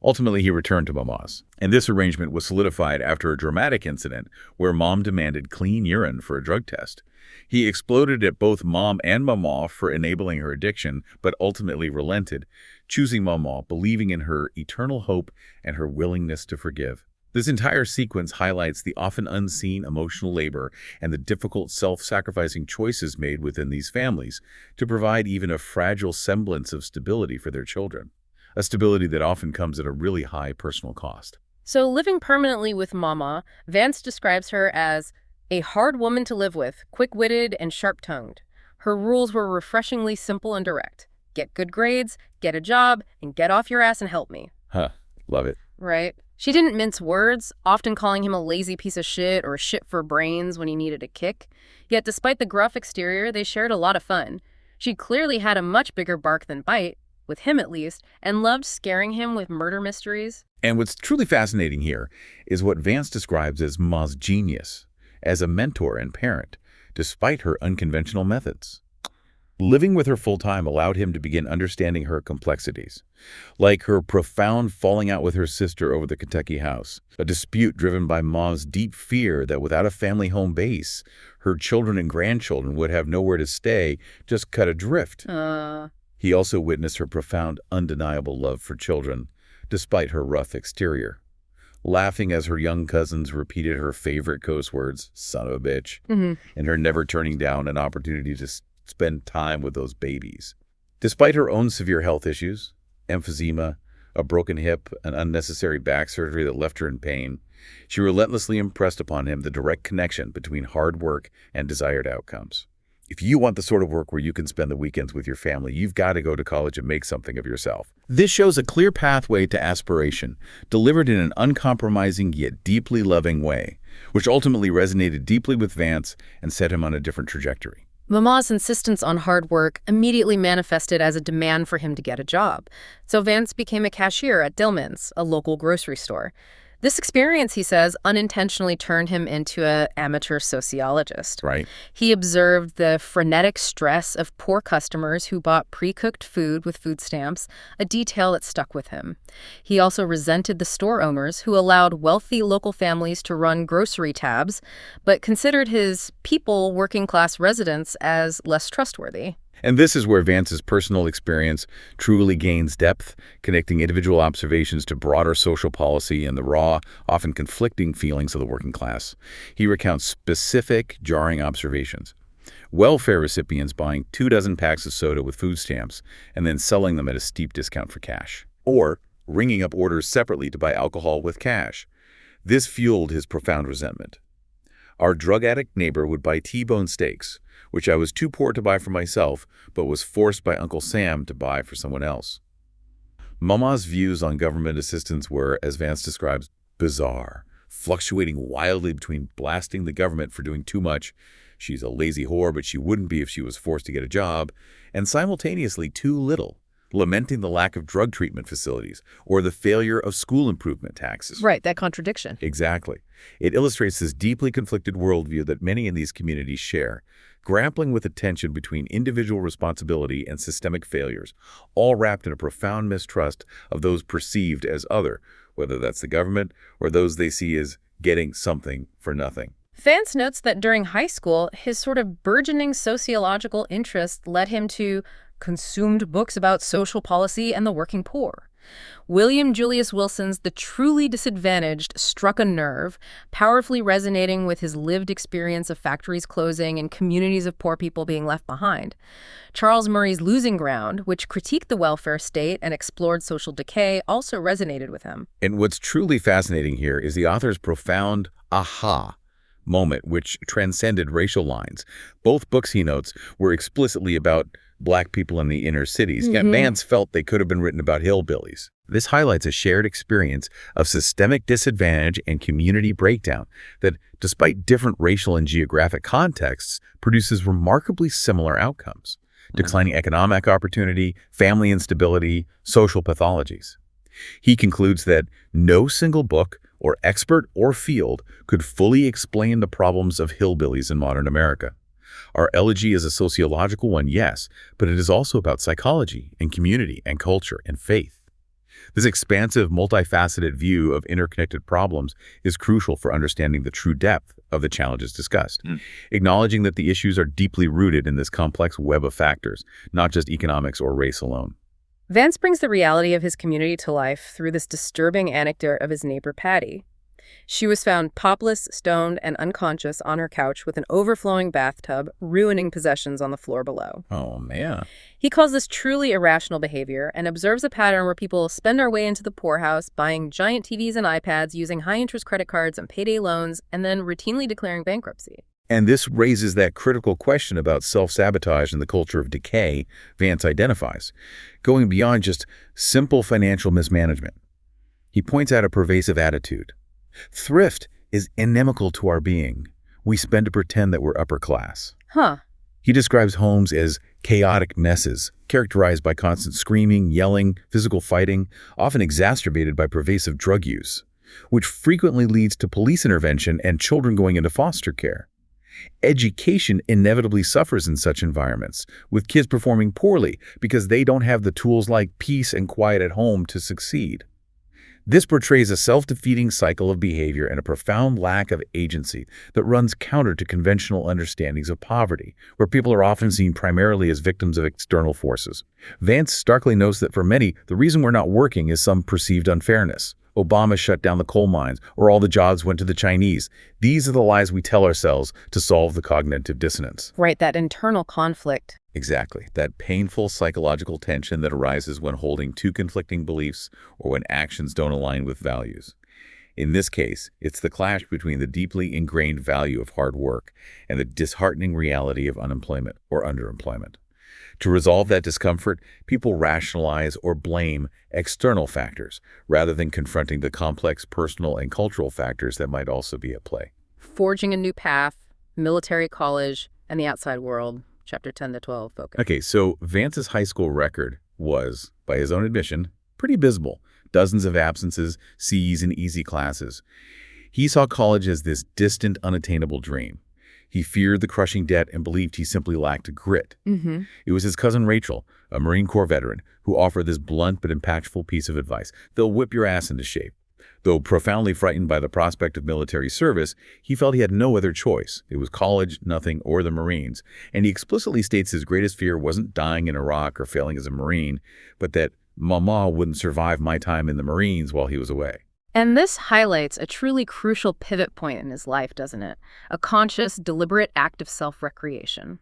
Ultimately, he returned to Mamaw's, and this arrangement was solidified after a dramatic incident where Mom demanded clean urine for a drug test. He exploded at both Mom and Mamaw for enabling her addiction, but ultimately relented, choosing Mamaw, believing in her eternal hope and her willingness to forgive. This entire sequence highlights the often unseen emotional labor and the difficult self-sacrificing choices made within these families to provide even a fragile semblance of stability for their children, a stability that often comes at a really high personal cost. So living permanently with Mamaw, Vance describes her as a hard woman to live with, quick-witted and sharp-tongued. Her rules were refreshingly simple and direct. Get good grades, get a job, and get off your ass and help me. Love it. Right. She didn't mince words, often calling him a lazy piece of shit or shit for brains when he needed a kick. Yet despite the gruff exterior, they shared a lot of fun. She clearly had a much bigger bark than bite, with him at least, and loved scaring him with murder mysteries. And what's truly fascinating here is what Vance describes as Maw's genius, as a mentor and parent, despite her unconventional methods. Living with her full-time allowed him to begin understanding her complexities, like her profound falling out with her sister over the Kentucky house, a dispute driven by Maw's deep fear that without a family home base, her children and grandchildren would have nowhere to stay, just cut adrift. He also witnessed her profound, undeniable love for children, despite her rough exterior, laughing as her young cousins repeated her favorite curse words, "son of a bitch," and her never turning down an opportunity to spend time with those babies. Despite her own severe health issues, emphysema, a broken hip, an unnecessary back surgery that left her in pain, she relentlessly impressed upon him the direct connection between hard work and desired outcomes. If you want the sort of work where you can spend the weekends with your family, you've got to go to college and make something of yourself. This shows a clear pathway to aspiration, delivered in an uncompromising yet deeply loving way, which ultimately resonated deeply with Vance and set him on a different trajectory. Mamaw's insistence on hard work immediately manifested as a demand for him to get a job. So Vance became a cashier at Dillman's, a local grocery store. This experience, he says, unintentionally turned him into an amateur sociologist. Right. He observed the frenetic stress of poor customers who bought pre-cooked food with food stamps, a detail that stuck with him. He also resented the store owners who allowed wealthy local families to run grocery tabs, but considered his people working-class residents as less trustworthy. And this is where Vance's personal experience truly gains depth, connecting individual observations to broader social policy and the raw, often conflicting feelings of the working class. He recounts specific, jarring observations. Welfare recipients buying 24 packs of soda with food stamps and then selling them at a steep discount for cash. Or ringing up orders separately to buy alcohol with cash. This fueled his profound resentment. Our drug addict neighbor would buy T-bone steaks, which I was too poor to buy for myself, but was forced by Uncle Sam to buy for someone else. Mamaw's views on government assistance were, as Vance describes, bizarre, fluctuating wildly between blasting the government for doing too much, she's a lazy whore but she wouldn't be if she was forced to get a job, and simultaneously too little, lamenting the lack of drug treatment facilities or the failure of school improvement taxes. Right, that contradiction. Exactly. It illustrates this deeply conflicted worldview that many in these communities share, grappling with the tension between individual responsibility and systemic failures, all wrapped in a profound mistrust of those perceived as other, whether that's the government or those they see as getting something for nothing. Vance notes that during high school, his sort of burgeoning sociological interest led him to consumed books about social policy and the working poor. William Julius Wilson's The Truly Disadvantaged struck a nerve, powerfully resonating with his lived experience of factories closing and communities of poor people being left behind. Charles Murray's Losing Ground, which critiqued the welfare state and explored social decay, also resonated with him. And what's truly fascinating here is the author's profound aha moment, which transcended racial lines. Both books, he notes, were explicitly about Black people in the inner cities, yet Vance felt they could have been written about hillbillies. This highlights a shared experience of systemic disadvantage and community breakdown that, despite different racial and geographic contexts, produces remarkably similar outcomes: declining economic opportunity, family instability, social pathologies. He concludes that no single book or expert or field could fully explain the problems of hillbillies in modern America. Our elegy is a sociological one, yes, but it is also about psychology and community and culture and faith. This expansive, multifaceted view of interconnected problems is crucial for understanding the true depth of the challenges discussed, acknowledging that the issues are deeply rooted in this complex web of factors, not just economics or race alone. Vance brings the reality of his community to life through this disturbing anecdote of his neighbor Patty. She was found popless, stoned, and unconscious on her couch with an overflowing bathtub, ruining possessions on the floor below. Oh, man. He calls this truly irrational behavior and observes a pattern where people spend our way into the poorhouse, buying giant TVs and iPads, using high-interest credit cards and payday loans, and then routinely declaring bankruptcy. And this raises that critical question about self-sabotage and the culture of decay Vance identifies, going beyond just simple financial mismanagement. He points out a pervasive attitude. Thrift is inimical to our being. We spend to pretend that we're upper class. He describes homes as chaotic messes, characterized by constant screaming, yelling, physical fighting, often exacerbated by pervasive drug use, which frequently leads to police intervention and children going into foster care. Education inevitably suffers in such environments, with kids performing poorly because they don't have the tools like peace and quiet at home to succeed. This portrays a self-defeating cycle of behavior and a profound lack of agency that runs counter to conventional understandings of poverty, where people are often seen primarily as victims of external forces. Vance starkly notes that for many, the reason we're not working is some perceived unfairness. Obama shut down the coal mines, or all the jobs went to the Chinese. These are the lies we tell ourselves to solve the cognitive dissonance. Right, that internal conflict. Exactly. That painful psychological tension that arises when holding two conflicting beliefs or when actions don't align with values. In this case, it's the clash between the deeply ingrained value of hard work and the disheartening reality of unemployment or underemployment. To resolve that discomfort, people rationalize or blame external factors rather than confronting the complex personal and cultural factors that might also be at play. Forging a new path, military college, and the outside world. Chapter 10 to 12 focus. Okay, so Vance's high school record was, by his own admission, pretty abysmal. Dozens of absences, C's in easy classes. He saw college as this distant, unattainable dream. He feared the crushing debt and believed he simply lacked grit. It was his cousin Rachel, a Marine Corps veteran, who offered this blunt but impactful piece of advice. They'll whip your ass into shape. Though profoundly frightened by the prospect of military service, he felt he had no other choice. It was college, nothing, or the Marines. And he explicitly states his greatest fear wasn't dying in Iraq or failing as a Marine, but that Mamaw wouldn't survive my time in the Marines while he was away. And this highlights a truly crucial pivot point in his life, doesn't it? A conscious, deliberate act of self-recreation.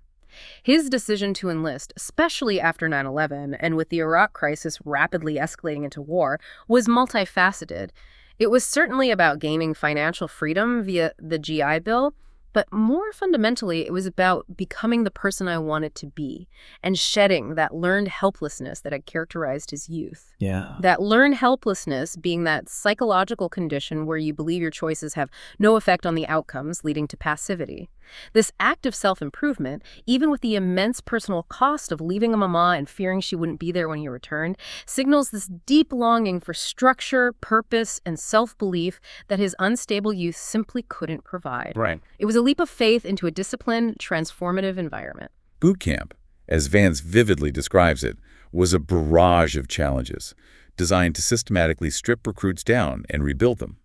His decision to enlist, especially after 9/11 and with the Iraq crisis rapidly escalating into war, was multifaceted. It was certainly about gaining financial freedom via the GI Bill, but more fundamentally, it was about becoming the person I wanted to be and shedding that learned helplessness that had characterized his youth. Yeah. That learned helplessness being that psychological condition where you believe your choices have no effect on the outcomes, leading to passivity. This act of self-improvement, even with the immense personal cost of leaving a mama and fearing she wouldn't be there when you returned, signals this deep longing for structure, purpose, and self-belief that his unstable youth simply couldn't provide. Right. It was a leap of faith into a disciplined, transformative environment. Boot camp, as Vance vividly describes it, was a barrage of challenges designed to systematically strip recruits down and rebuild them.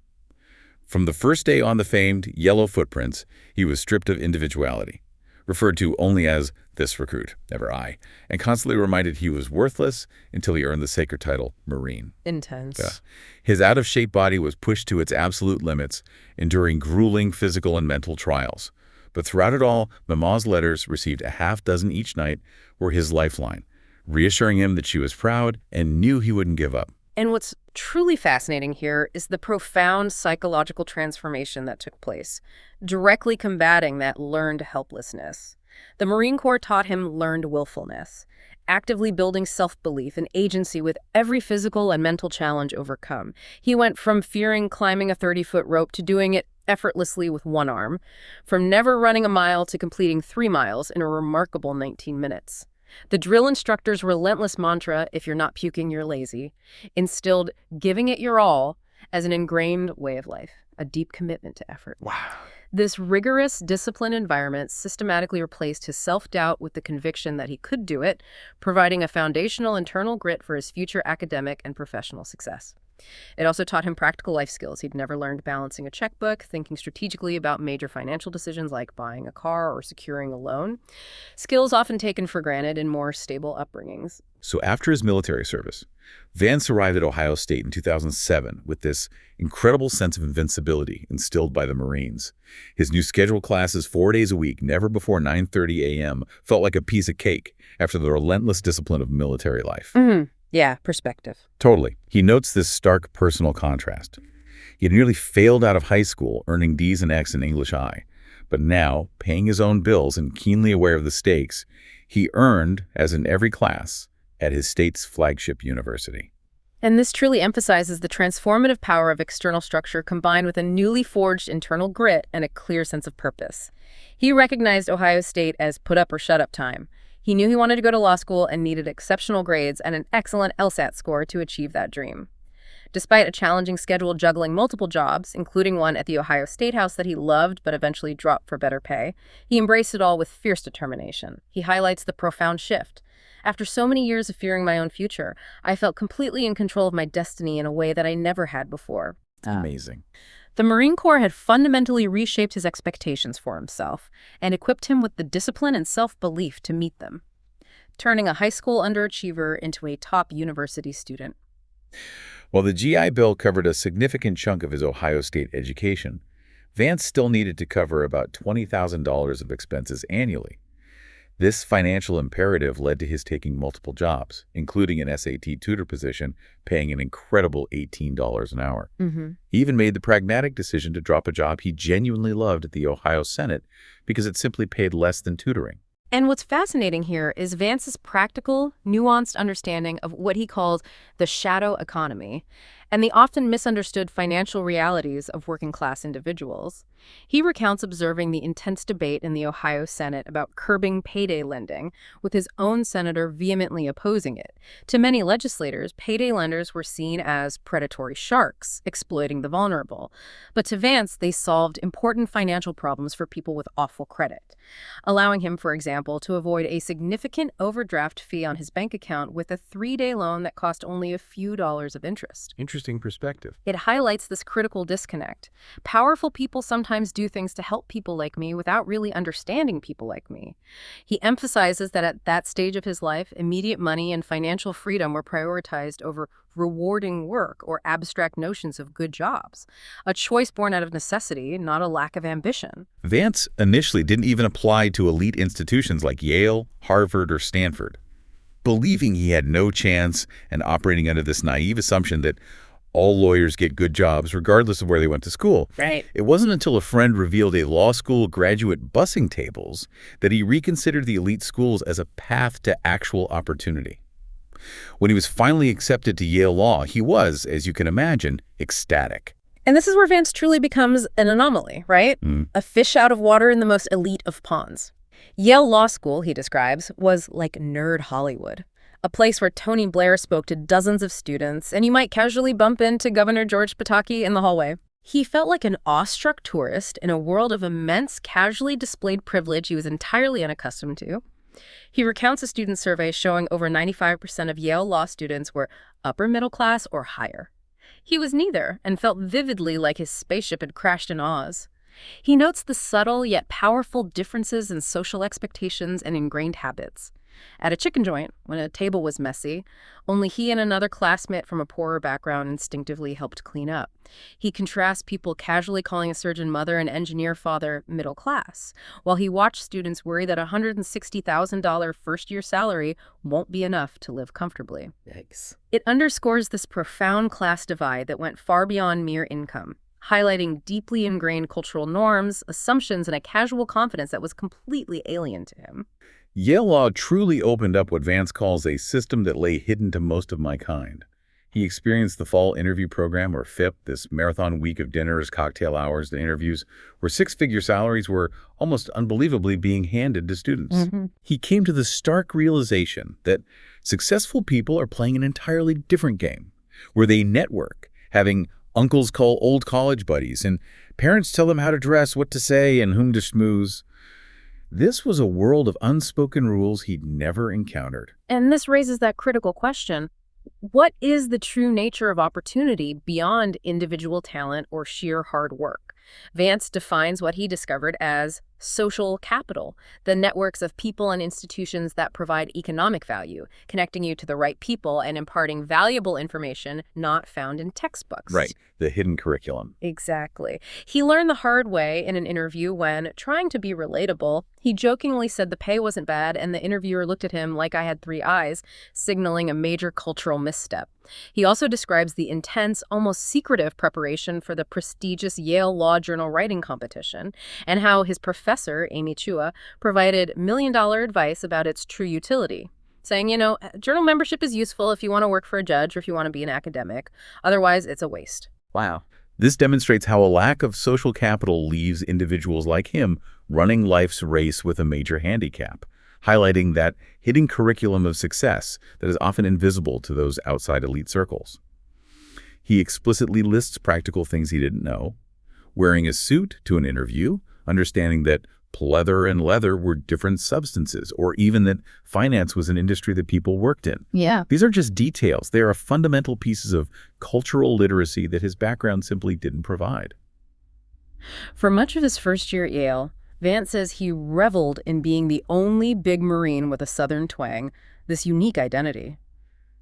From the first day on the famed Yellow Footprints, he was stripped of individuality, referred to only as this recruit, never I, and constantly reminded he was worthless until he earned the sacred title Marine. Intense. Yeah. His out-of-shape body was pushed to its absolute limits, enduring grueling physical and mental trials. But throughout it all, Mamaw's letters, received a half dozen each night, were his lifeline, reassuring him that she was proud and knew he wouldn't give up. And what's truly fascinating here is the profound psychological transformation that took place, directly combating that learned helplessness. The Marine Corps taught him learned willfulness, actively building self-belief and agency with every physical and mental challenge overcome. He went from fearing climbing a 30-foot rope to doing it effortlessly with one arm, from never running a mile to completing 3 miles in a remarkable 19 minutes. The drill instructor's relentless mantra, if you're not puking, you're lazy, instilled giving it your all as an ingrained way of life, a deep commitment to effort. Wow. This rigorous, disciplined environment systematically replaced his self-doubt with the conviction that he could do it, providing a foundational internal grit for his future academic and professional success. It also taught him practical life skills he'd never learned: balancing a checkbook, thinking strategically about major financial decisions like buying a car or securing a loan, skills often taken for granted in more stable upbringings. So after his military service, Vance arrived at Ohio State in 2007 with this incredible sense of invincibility instilled by the Marines. His new scheduled classes 4 days a week, never before 9:30 a.m., felt like a piece of cake after the relentless discipline of military life. Yeah, perspective. Totally. He notes this stark personal contrast. He had nearly failed out of high school, earning D's and F's in English I. But now, paying his own bills and keenly aware of the stakes, he earned, as in every class, at his state's flagship university. And this truly emphasizes the transformative power of external structure combined with a newly forged internal grit and a clear sense of purpose. He recognized Ohio State as put up or shut up time. He knew he wanted to go to law school and needed exceptional grades and an excellent LSAT score to achieve that dream. Despite a challenging schedule juggling multiple jobs, including one at the Ohio State House that he loved but eventually dropped for better pay, he embraced it all with fierce determination. He highlights the profound shift. After so many years of fearing my own future, I felt completely in control of my destiny in a way that I never had before. Amazing. The Marine Corps had fundamentally reshaped his expectations for himself and equipped him with the discipline and self-belief to meet them, turning a high school underachiever into a top university student. While the GI Bill covered a significant chunk of his Ohio State education, Vance still needed to cover about $20,000 of expenses annually. This financial imperative led to his taking multiple jobs, including an SAT tutor position paying an incredible $18 an hour. He even made the pragmatic decision to drop a job he genuinely loved at the Ohio Senate because it simply paid less than tutoring. And what's fascinating here is Vance's practical, nuanced understanding of what he calls the shadow economy and the often misunderstood financial realities of working-class individuals. He recounts observing the intense debate in the Ohio Senate about curbing payday lending, with his own senator vehemently opposing it. To many legislators, payday lenders were seen as predatory sharks, exploiting the vulnerable. But to Vance, they solved important financial problems for people with awful credit, allowing him, for example, to avoid a significant overdraft fee on his bank account with a 3-day loan that cost only a few dollars of interest. Interesting. interesting perspective. It highlights this critical disconnect. Powerful people sometimes do things to help people like me without really understanding people like me. He emphasizes that at that stage of his life, immediate money and financial freedom were prioritized over rewarding work or abstract notions of good jobs, a choice born out of necessity, not a lack of ambition. Vance initially didn't even apply to elite institutions like Yale, Harvard, or Stanford, believing he had no chance and operating under this naive assumption that all lawyers get good jobs regardless of where they went to school. Right. It wasn't until a friend revealed a law school graduate busing tables that he reconsidered the elite schools as a path to actual opportunity. When he was finally accepted to Yale Law, he was, as you can imagine, ecstatic. And this is where Vance truly becomes an anomaly, right? A fish out of water in the most elite of ponds. Yale Law School, he describes, was like nerd Hollywood, a place where Tony Blair spoke to dozens of students, and you might casually bump into Governor George Pataki in the hallway. He felt like an awestruck tourist in a world of immense, casually displayed privilege he was entirely unaccustomed to. He recounts a student survey showing over 95% of Yale Law students were upper middle class or higher. He was neither, and felt vividly like his spaceship had crashed in Oz. He notes the subtle yet powerful differences in social expectations and ingrained habits. At a chicken joint, when a table was messy, only he and another classmate from a poorer background instinctively helped clean up. He contrasts people casually calling a surgeon mother and engineer father middle class, while he watched students worry that a $160,000 first-year salary won't be enough to live comfortably. Yikes. It underscores this profound class divide that went far beyond mere income, highlighting deeply ingrained cultural norms, assumptions, and a casual confidence that was completely alien to him. Yale Law truly opened up what Vance calls a system that lay hidden to most of my kind. He experienced the fall interview program, or FIP, this marathon week of dinners, cocktail hours, and interviews, where six-figure salaries were almost unbelievably being handed to students. He came to the stark realization that successful people are playing an entirely different game, where they network, having uncles call old college buddies, and parents tell them how to dress, what to say, and whom to schmooze. This was a world of unspoken rules he'd never encountered. And this raises that critical question. What is the true nature of opportunity beyond individual talent or sheer hard work? Vance defines what he discovered as social capital, the networks of people and institutions that provide economic value, connecting you to the right people and imparting valuable information not found in textbooks. Right, the hidden curriculum. Exactly. He learned the hard way in an interview when, trying to be relatable, he jokingly said the pay wasn't bad and the interviewer looked at him like I had three eyes, signaling a major cultural misstep. He also describes the intense, almost secretive preparation for the prestigious Yale Law Journal writing competition and how his professor, Amy Chua, provided million-dollar advice about its true utility, saying, journal membership is useful if you want to work for a judge or if you want to be an academic. Otherwise, it's a waste. Wow. This demonstrates how a lack of social capital leaves individuals like him running life's race with a major handicap, highlighting that hidden curriculum of success that is often invisible to those outside elite circles. He explicitly lists practical things he didn't know: wearing a suit to an interview, understanding that pleather and leather were different substances, or even that finance was an industry that people worked in. Yeah. These are just details. They are fundamental pieces of cultural literacy that his background simply didn't provide. For much of his first year at Yale, Vance says he reveled in being the only big Marine with a Southern twang, this unique identity.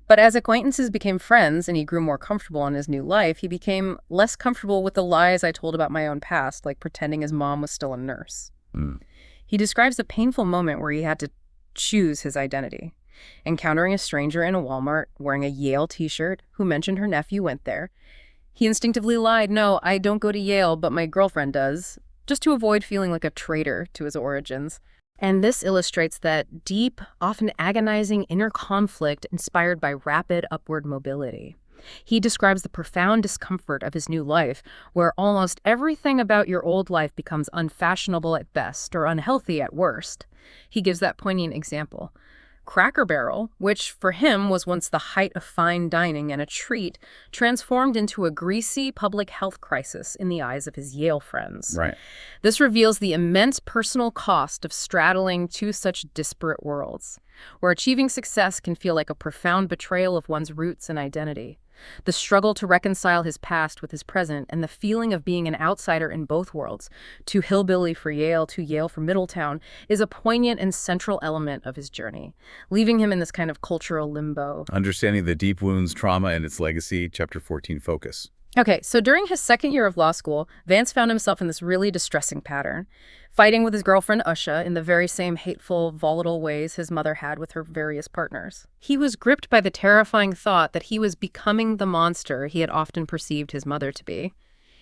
But as acquaintances became friends and he grew more comfortable in his new life, he became less comfortable with the lies I told about my own past, like pretending his mom was still a nurse. He describes a painful moment where he had to choose his identity. Encountering a stranger in a Walmart wearing a Yale t-shirt who mentioned her nephew went there, he instinctively lied, "No, I don't go to Yale, but my girlfriend does," just to avoid feeling like a traitor to his origins. And this illustrates that deep, often agonizing inner conflict inspired by rapid upward mobility. He describes the profound discomfort of his new life, where almost everything about your old life becomes unfashionable at best or unhealthy at worst. He gives that poignant example. Cracker Barrel, which for him was once the height of fine dining and a treat, transformed into a greasy public health crisis in the eyes of his Yale friends. Right. This reveals the immense personal cost of straddling two such disparate worlds, where achieving success can feel like a profound betrayal of one's roots and identity. The struggle to reconcile his past with his present and the feeling of being an outsider in both worlds, too hillbilly for Yale, too Yale for Middletown, is a poignant and central element of his journey, leaving him in this kind of cultural limbo. Understanding the deep wounds, trauma, and its legacy, Chapter 14 focus. Okay, so during his second year of law school, Vance found himself in this really distressing pattern, fighting with his girlfriend Usha in the very same hateful, volatile ways his mother had with her various partners. He was gripped by the terrifying thought that he was becoming the monster he had often perceived his mother to be.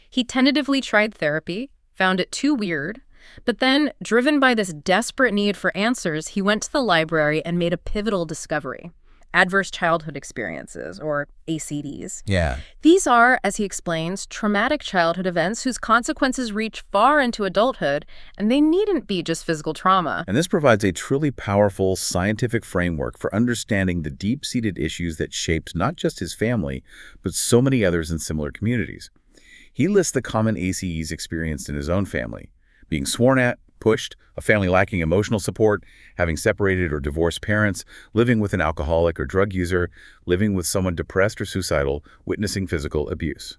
He tentatively tried therapy, found it too weird, but then, driven by this desperate need for answers, he went to the library and made a pivotal discovery. Adverse childhood experiences, or ACDs. Yeah. These are, as he explains, traumatic childhood events whose consequences reach far into adulthood, and they needn't be just physical trauma. And this provides a truly powerful scientific framework for understanding the deep-seated issues that shaped not just his family, but so many others in similar communities. He lists the common ACEs experienced in his own family: being sworn at, pushed, a family lacking emotional support, having separated or divorced parents, living with an alcoholic or drug user, living with someone depressed or suicidal, witnessing physical abuse.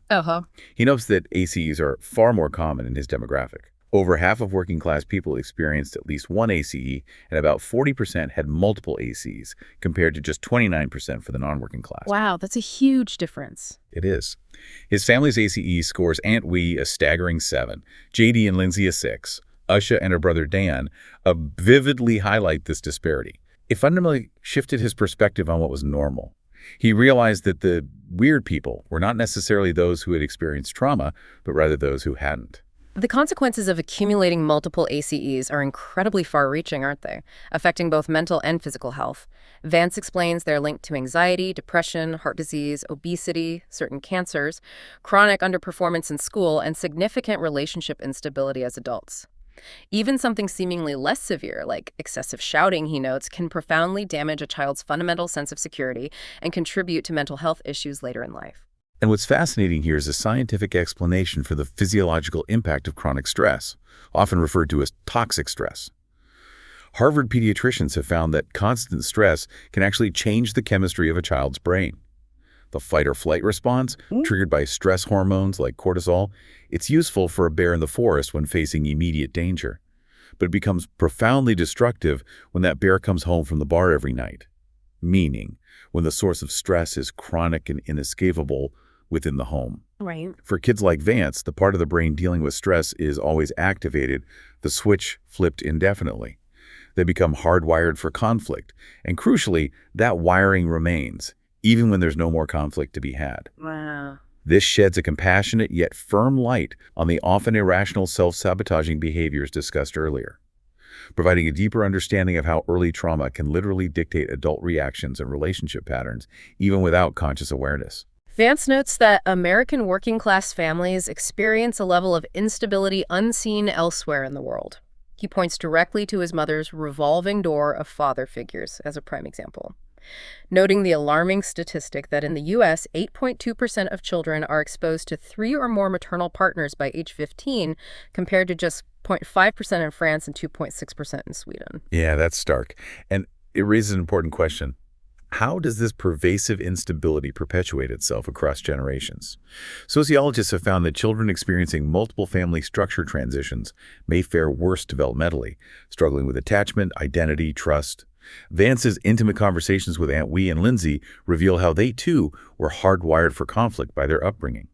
He notes that ACEs are far more common in his demographic. Over half of working-class people experienced at least one ACE, and about 40% had multiple ACEs, compared to just 29% for the non-working class. Wow, that's a huge difference. It is. His family's ACE scores Aunt Wee a staggering 7, JD and Lindsay a 6, Usha and her brother Dan vividly highlight this disparity. It fundamentally shifted his perspective on what was normal. He realized that the weird people were not necessarily those who had experienced trauma, but rather those who hadn't. The consequences of accumulating multiple ACEs are incredibly far-reaching, aren't they? Affecting both mental and physical health. Vance explains they're linked to anxiety, depression, heart disease, obesity, certain cancers, chronic underperformance in school, and significant relationship instability as adults. Even something seemingly less severe, like excessive shouting, he notes, can profoundly damage a child's fundamental sense of security and contribute to mental health issues later in life. And what's fascinating here is a scientific explanation for the physiological impact of chronic stress, often referred to as toxic stress. Harvard pediatricians have found that constant stress can actually change the chemistry of a child's brain. The fight-or-flight response, triggered by stress hormones like cortisol, it's useful for a bear in the forest when facing immediate danger. But it becomes profoundly destructive when that bear comes home from the bar every night. Meaning, when the source of stress is chronic and inescapable within the home. Right. For kids like Vance, the part of the brain dealing with stress is always activated, the switch flipped indefinitely. They become hardwired for conflict, and crucially, that wiring remains, even when there's no more conflict to be had. Wow. This sheds a compassionate yet firm light on the often irrational self-sabotaging behaviors discussed earlier, providing a deeper understanding of how early trauma can literally dictate adult reactions and relationship patterns, even without conscious awareness. Vance notes that American working-class families experience a level of instability unseen elsewhere in the world. He points directly to his mother's revolving door of father figures as a prime example, noting the alarming statistic that in the U.S., 8.2% of children are exposed to 3 or more maternal partners by age 15, compared to just 0.5% in France and 2.6% in Sweden. Yeah, that's stark. And it raises an important question. How does this pervasive instability perpetuate itself across generations? Sociologists have found that children experiencing multiple family structure transitions may fare worse developmentally, struggling with attachment, identity, trust. Vance's intimate conversations with Aunt Wee and Lindsay reveal how they, too, were hardwired for conflict by their upbringing.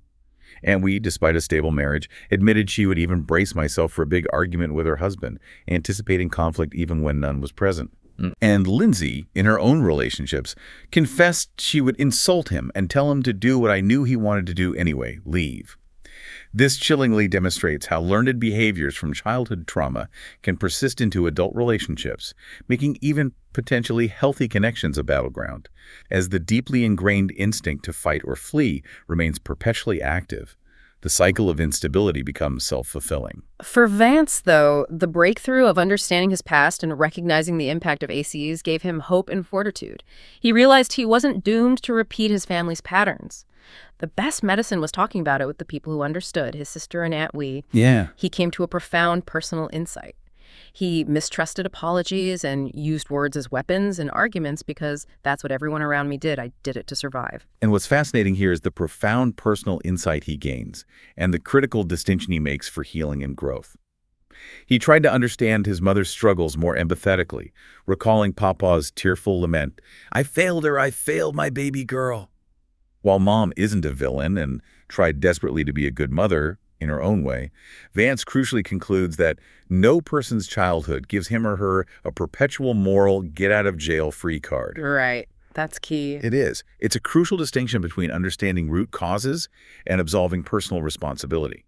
Aunt Wee, despite a stable marriage, admitted she would even brace myself for a big argument with her husband, anticipating conflict even when none was present. And Lindsay, in her own relationships, confessed she would insult him and tell him to do what I knew he wanted to do anyway, leave. This chillingly demonstrates how learned behaviors from childhood trauma can persist into adult relationships, making even potentially healthy connections a battleground, as the deeply ingrained instinct to fight or flee remains perpetually active. The cycle of instability becomes self-fulfilling. For Vance, though, the breakthrough of understanding his past and recognizing the impact of ACEs gave him hope and fortitude. He realized he wasn't doomed to repeat his family's patterns. The best medicine was talking about it with the people who understood, his sister and Aunt Wee. Yeah. He came to a profound personal insight. He mistrusted apologies and used words as weapons in arguments because that's what everyone around me did. I did it to survive. And what's fascinating here is the profound personal insight he gains and the critical distinction he makes for healing and growth. He tried to understand his mother's struggles more empathetically, recalling Papa's tearful lament, "I failed her, I failed my baby girl." While Mom isn't a villain and tried desperately to be a good mother in her own way, Vance crucially concludes that no person's childhood gives him or her a perpetual moral get-out-of-jail-free card. Right. That's key. It is. It's a crucial distinction between understanding root causes and absolving personal responsibility.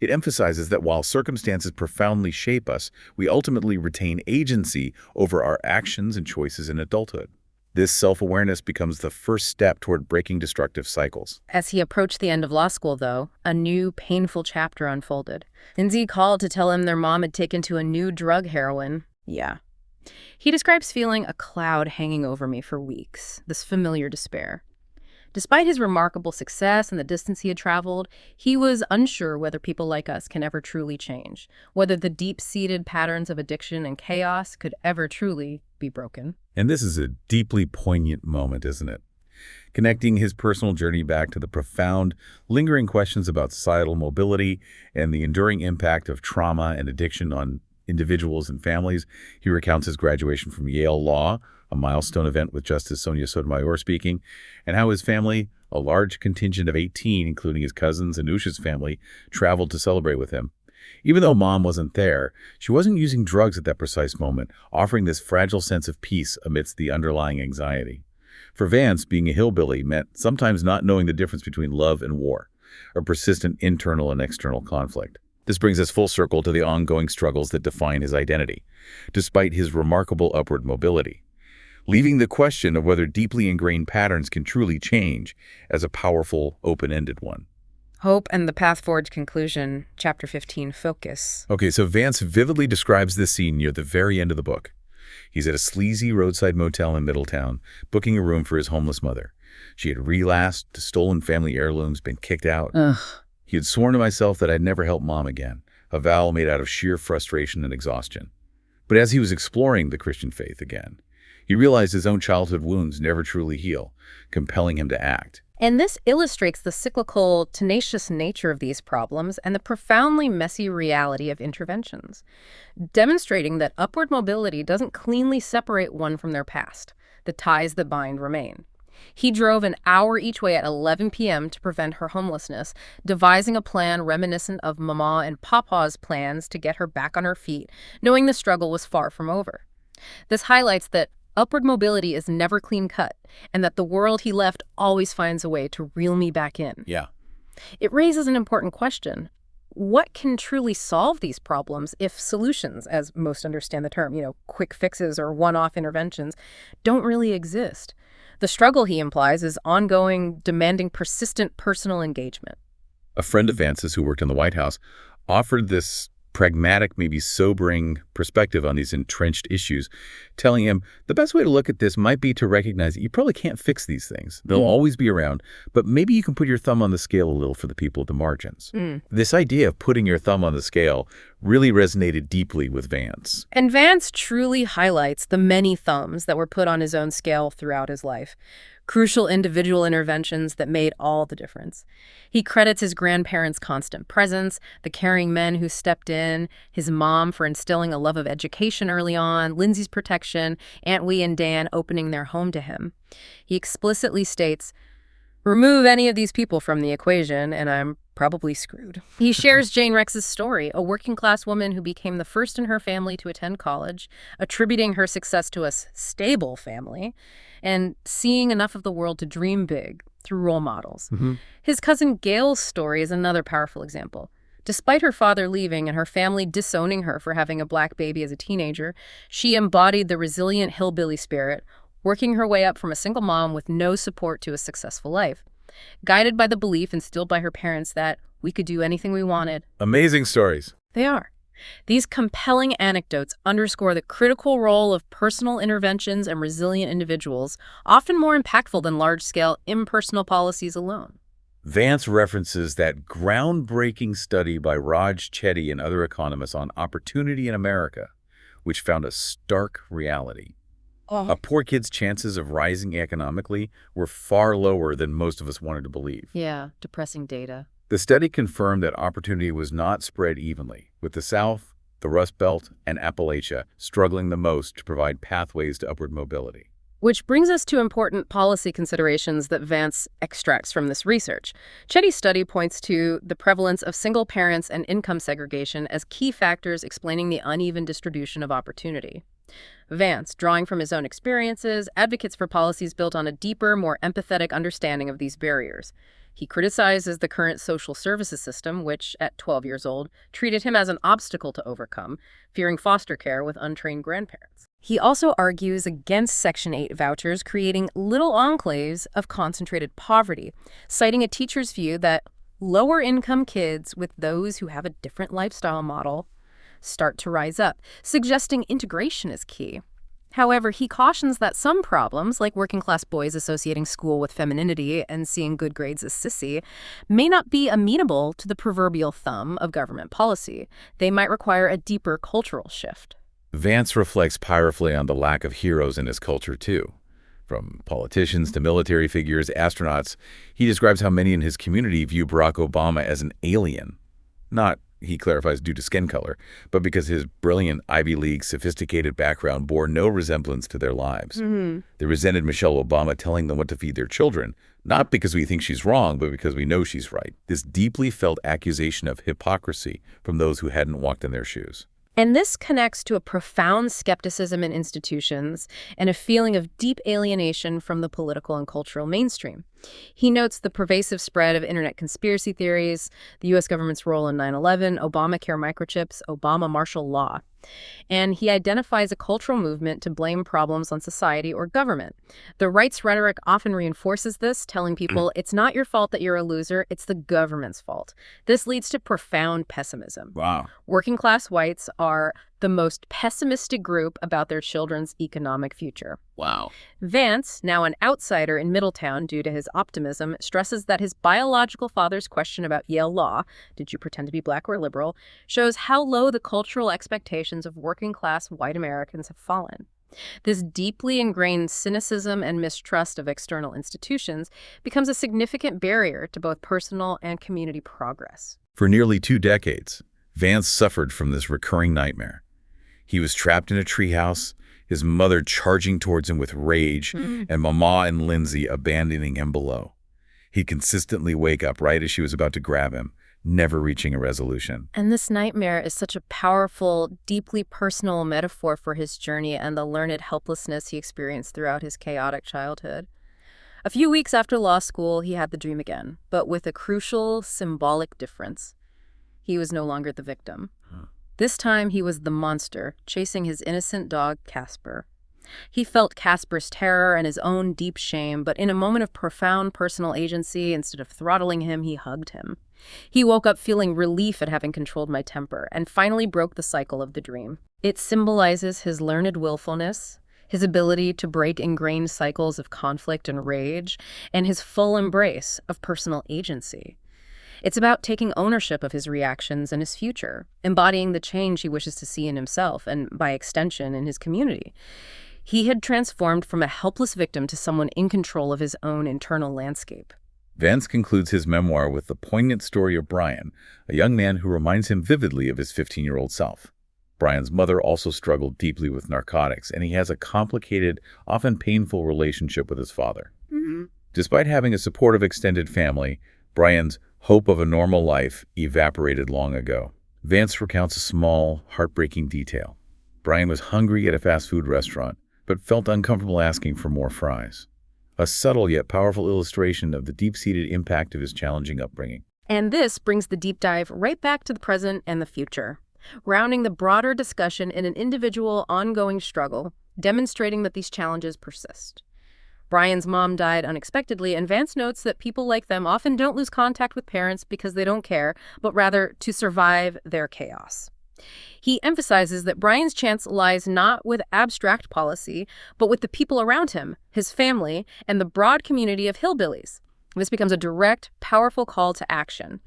It emphasizes that while circumstances profoundly shape us, we ultimately retain agency over our actions and choices in adulthood. This self-awareness becomes the first step toward breaking destructive cycles. As he approached the end of law school, though, a new, painful chapter unfolded. Lindsay called to tell him their mom had taken to a new drug, heroin. Yeah. He describes feeling a cloud hanging over me for weeks, this familiar despair. Despite his remarkable success and the distance he had traveled, he was unsure whether people like us can ever truly change, whether the deep-seated patterns of addiction and chaos could ever truly be broken. And this is a deeply poignant moment, isn't it? Connecting his personal journey back to the profound, lingering questions about societal mobility and the enduring impact of trauma and addiction on individuals and families. He recounts his graduation from Yale Law, a milestone event with Justice Sonia Sotomayor speaking, and how his family, a large contingent of 18, including his cousins and Usha's family, traveled to celebrate with him. Even though Mom wasn't there, she wasn't using drugs at that precise moment, offering this fragile sense of peace amidst the underlying anxiety. For Vance, being a hillbilly meant sometimes not knowing the difference between love and war, or persistent internal and external conflict. This brings us full circle to the ongoing struggles that define his identity, despite his remarkable upward mobility, leaving the question of whether deeply ingrained patterns can truly change as a powerful, open-ended one. Hope and the path forward conclusion, Chapter 15, Focus. Okay, so Vance vividly describes this scene near the very end of the book. He's at a sleazy roadside motel in Middletown, booking a room for his homeless mother. She had relapsed to stolen family heirlooms, been kicked out. Ugh. He had sworn to myself that I'd never help Mom again, a vow made out of sheer frustration and exhaustion. But as he was exploring the Christian faith again, he realized his own childhood wounds never truly heal, compelling him to act. And this illustrates the cyclical, tenacious nature of these problems and the profoundly messy reality of interventions, demonstrating that upward mobility doesn't cleanly separate one from their past. The ties that bind remain. He drove an hour each way at 11 p.m. to prevent her homelessness, devising a plan reminiscent of Mamaw and Papa's plans to get her back on her feet, knowing the struggle was far from over. This highlights that upward mobility is never clean-cut, and that the world he left always finds a way to reel me back in. Yeah. It raises an important question. What can truly solve these problems if solutions, as most understand the term, quick fixes or one-off interventions, don't really exist? The struggle, he implies, is ongoing, demanding persistent personal engagement. A friend of Vance's who worked in the White House offered this pragmatic, maybe sobering perspective on these entrenched issues, telling him the best way to look at this might be to recognize that you probably can't fix these things. They'll always be around, but maybe you can put your thumb on the scale a little for the people at the margins. This idea of putting your thumb on the scale really resonated deeply with Vance. And Vance truly highlights the many thumbs that were put on his own scale throughout his life. Crucial individual interventions that made all the difference. He credits his grandparents' constant presence, the caring men who stepped in, his mom for instilling a love of education early on, Lindsay's protection, Aunt Wee and Dan opening their home to him. He explicitly states, "Remove any of these people from the equation, and I'm probably screwed." He shares Jane Rex's story, a working-class woman who became the first in her family to attend college, attributing her success to a stable family, and seeing enough of the world to dream big through role models. His cousin Gail's story is another powerful example. Despite her father leaving and her family disowning her for having a black baby as a teenager, she embodied the resilient hillbilly spirit, working her way up from a single mom with no support to a successful life, guided by the belief instilled by her parents that we could do anything we wanted. Amazing stories. They are. These compelling anecdotes underscore the critical role of personal interventions and resilient individuals, often more impactful than large-scale, impersonal policies alone. Vance references that groundbreaking study by Raj Chetty and other economists on opportunity in America, which found a stark reality. A poor kid's chances of rising economically were far lower than most of us wanted to believe. Yeah, depressing data. The study confirmed that opportunity was not spread evenly, with the South, the Rust Belt, and Appalachia struggling the most to provide pathways to upward mobility. Which brings us to important policy considerations that Vance extracts from this research. Chetty's study points to the prevalence of single parents and income segregation as key factors explaining the uneven distribution of opportunity. Vance, drawing from his own experiences, advocates for policies built on a deeper, more empathetic understanding of these barriers. He criticizes the current social services system, which, at 12 years old, treated him as an obstacle to overcome, fearing foster care with untrained grandparents. He also argues against Section 8 vouchers, creating little enclaves of concentrated poverty, citing a teacher's view that lower-income kids with those who have a different lifestyle model start to rise up, suggesting integration is key. However, he cautions that some problems, like working-class boys associating school with femininity and seeing good grades as sissy, may not be amenable to the proverbial thumb of government policy. They might require a deeper cultural shift. Vance reflects powerfully on the lack of heroes in his culture, too. From politicians to military figures, astronauts, he describes how many in his community view Barack Obama as an alien. Not, he clarifies, due to skin color, but because his brilliant Ivy League, sophisticated background bore no resemblance to their lives. They resented Michelle Obama telling them what to feed their children, not because we think she's wrong, but because we know she's right. This deeply felt accusation of hypocrisy from those who hadn't walked in their shoes. And this connects to a profound skepticism in institutions and a feeling of deep alienation from the political and cultural mainstream. He notes the pervasive spread of internet conspiracy theories, the U.S. government's role in 9/11, Obamacare microchips, Obama martial law. And he identifies a cultural movement to blame problems on society or government. The right's rhetoric often reinforces this, telling people it's not your fault that you're a loser, it's the government's fault. This leads to profound pessimism. Wow. Working-class whites are the most pessimistic group about their children's economic future. Wow. Vance, now an outsider in Middletown due to his optimism, stresses that his biological father's question about Yale law, did you pretend to be black or liberal, shows how low the cultural expectations of working-class white Americans have fallen. This deeply ingrained cynicism and mistrust of external institutions becomes a significant barrier to both personal and community progress. For nearly 2 decades, Vance suffered from this recurring nightmare. He was trapped in a treehouse, his mother charging towards him with rage, and Mamaw and Lindsay abandoning him below. He'd consistently wake up right as she was about to grab him, never reaching a resolution. And this nightmare is such a powerful, deeply personal metaphor for his journey and the learned helplessness he experienced throughout his chaotic childhood. A few weeks after law school, he had the dream again, but with a crucial, symbolic difference. He was no longer the victim. This time, he was the monster, chasing his innocent dog, Casper. He felt Casper's terror and his own deep shame, but in a moment of profound personal agency, instead of throttling him, he hugged him. He woke up feeling relief at having controlled my temper, and finally broke the cycle of the dream. It symbolizes his learned willfulness, his ability to break ingrained cycles of conflict and rage, and his full embrace of personal agency. It's about taking ownership of his reactions and his future, embodying the change he wishes to see in himself and, by extension, in his community. He had transformed from a helpless victim to someone in control of his own internal landscape. Vance concludes his memoir with the poignant story of Brian, a young man who reminds him vividly of his 15-year-old self. Brian's mother also struggled deeply with narcotics, and he has a complicated, often painful relationship with his father. Despite having a supportive extended family, Brian's hope of a normal life evaporated long ago. Vance recounts a small, heartbreaking detail. Brian was hungry at a fast food restaurant, but felt uncomfortable asking for more fries. A subtle yet powerful illustration of the deep-seated impact of his challenging upbringing. And this brings the deep dive right back to the present and the future, rounding the broader discussion in an individual, ongoing struggle, demonstrating that these challenges persist. Brian's mom died unexpectedly, and Vance notes that people like them often don't lose contact with parents because they don't care, but rather to survive their chaos. He emphasizes that Brian's chance lies not with abstract policy, but with the people around him, his family, and the broad community of hillbillies. This becomes a direct, powerful call to action.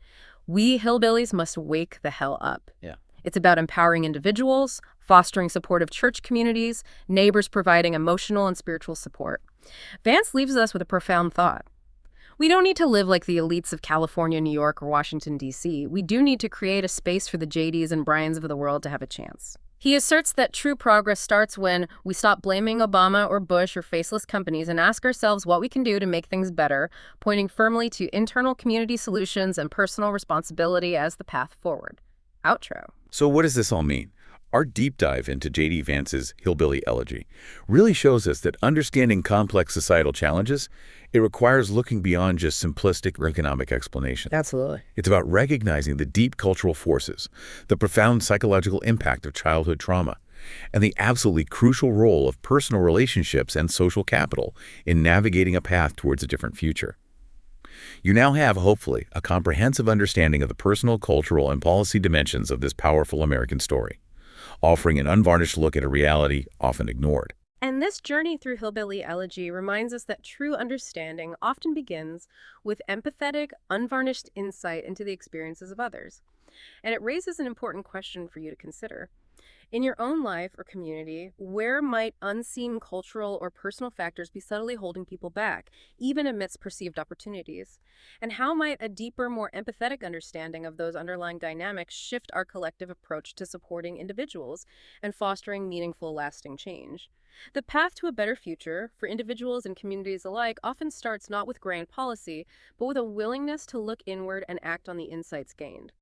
We hillbillies must wake the hell up. Yeah. It's about empowering individuals, fostering supportive church communities, neighbors providing emotional and spiritual support. Vance leaves us with a profound thought. We don't need to live like the elites of California, New York, or Washington, D.C. We do need to create a space for the JDs and Bryans of the world to have a chance. He asserts that true progress starts when we stop blaming Obama or Bush or faceless companies and ask ourselves what we can do to make things better, pointing firmly to internal community solutions and personal responsibility as the path forward. Outro. So what does this all mean? Our deep dive into J.D. Vance's Hillbilly Elegy really shows us that understanding complex societal challenges, it requires looking beyond just simplistic economic explanation. Absolutely. It's about recognizing the deep cultural forces, the profound psychological impact of childhood trauma, and the absolutely crucial role of personal relationships and social capital in navigating a path towards a different future. You now have, hopefully, a comprehensive understanding of the personal, cultural, and policy dimensions of this powerful American story, offering an unvarnished look at a reality often ignored. And this journey through Hillbilly Elegy reminds us that true understanding often begins with empathetic, unvarnished insight into the experiences of others. And it raises an important question for you to consider. In your own life or community, where might unseen cultural or personal factors be subtly holding people back, even amidst perceived opportunities? And how might a deeper, more empathetic understanding of those underlying dynamics shift our collective approach to supporting individuals and fostering meaningful, lasting change? The path to a better future, for individuals and communities alike, often starts not with grand policy, but with a willingness to look inward and act on the insights gained.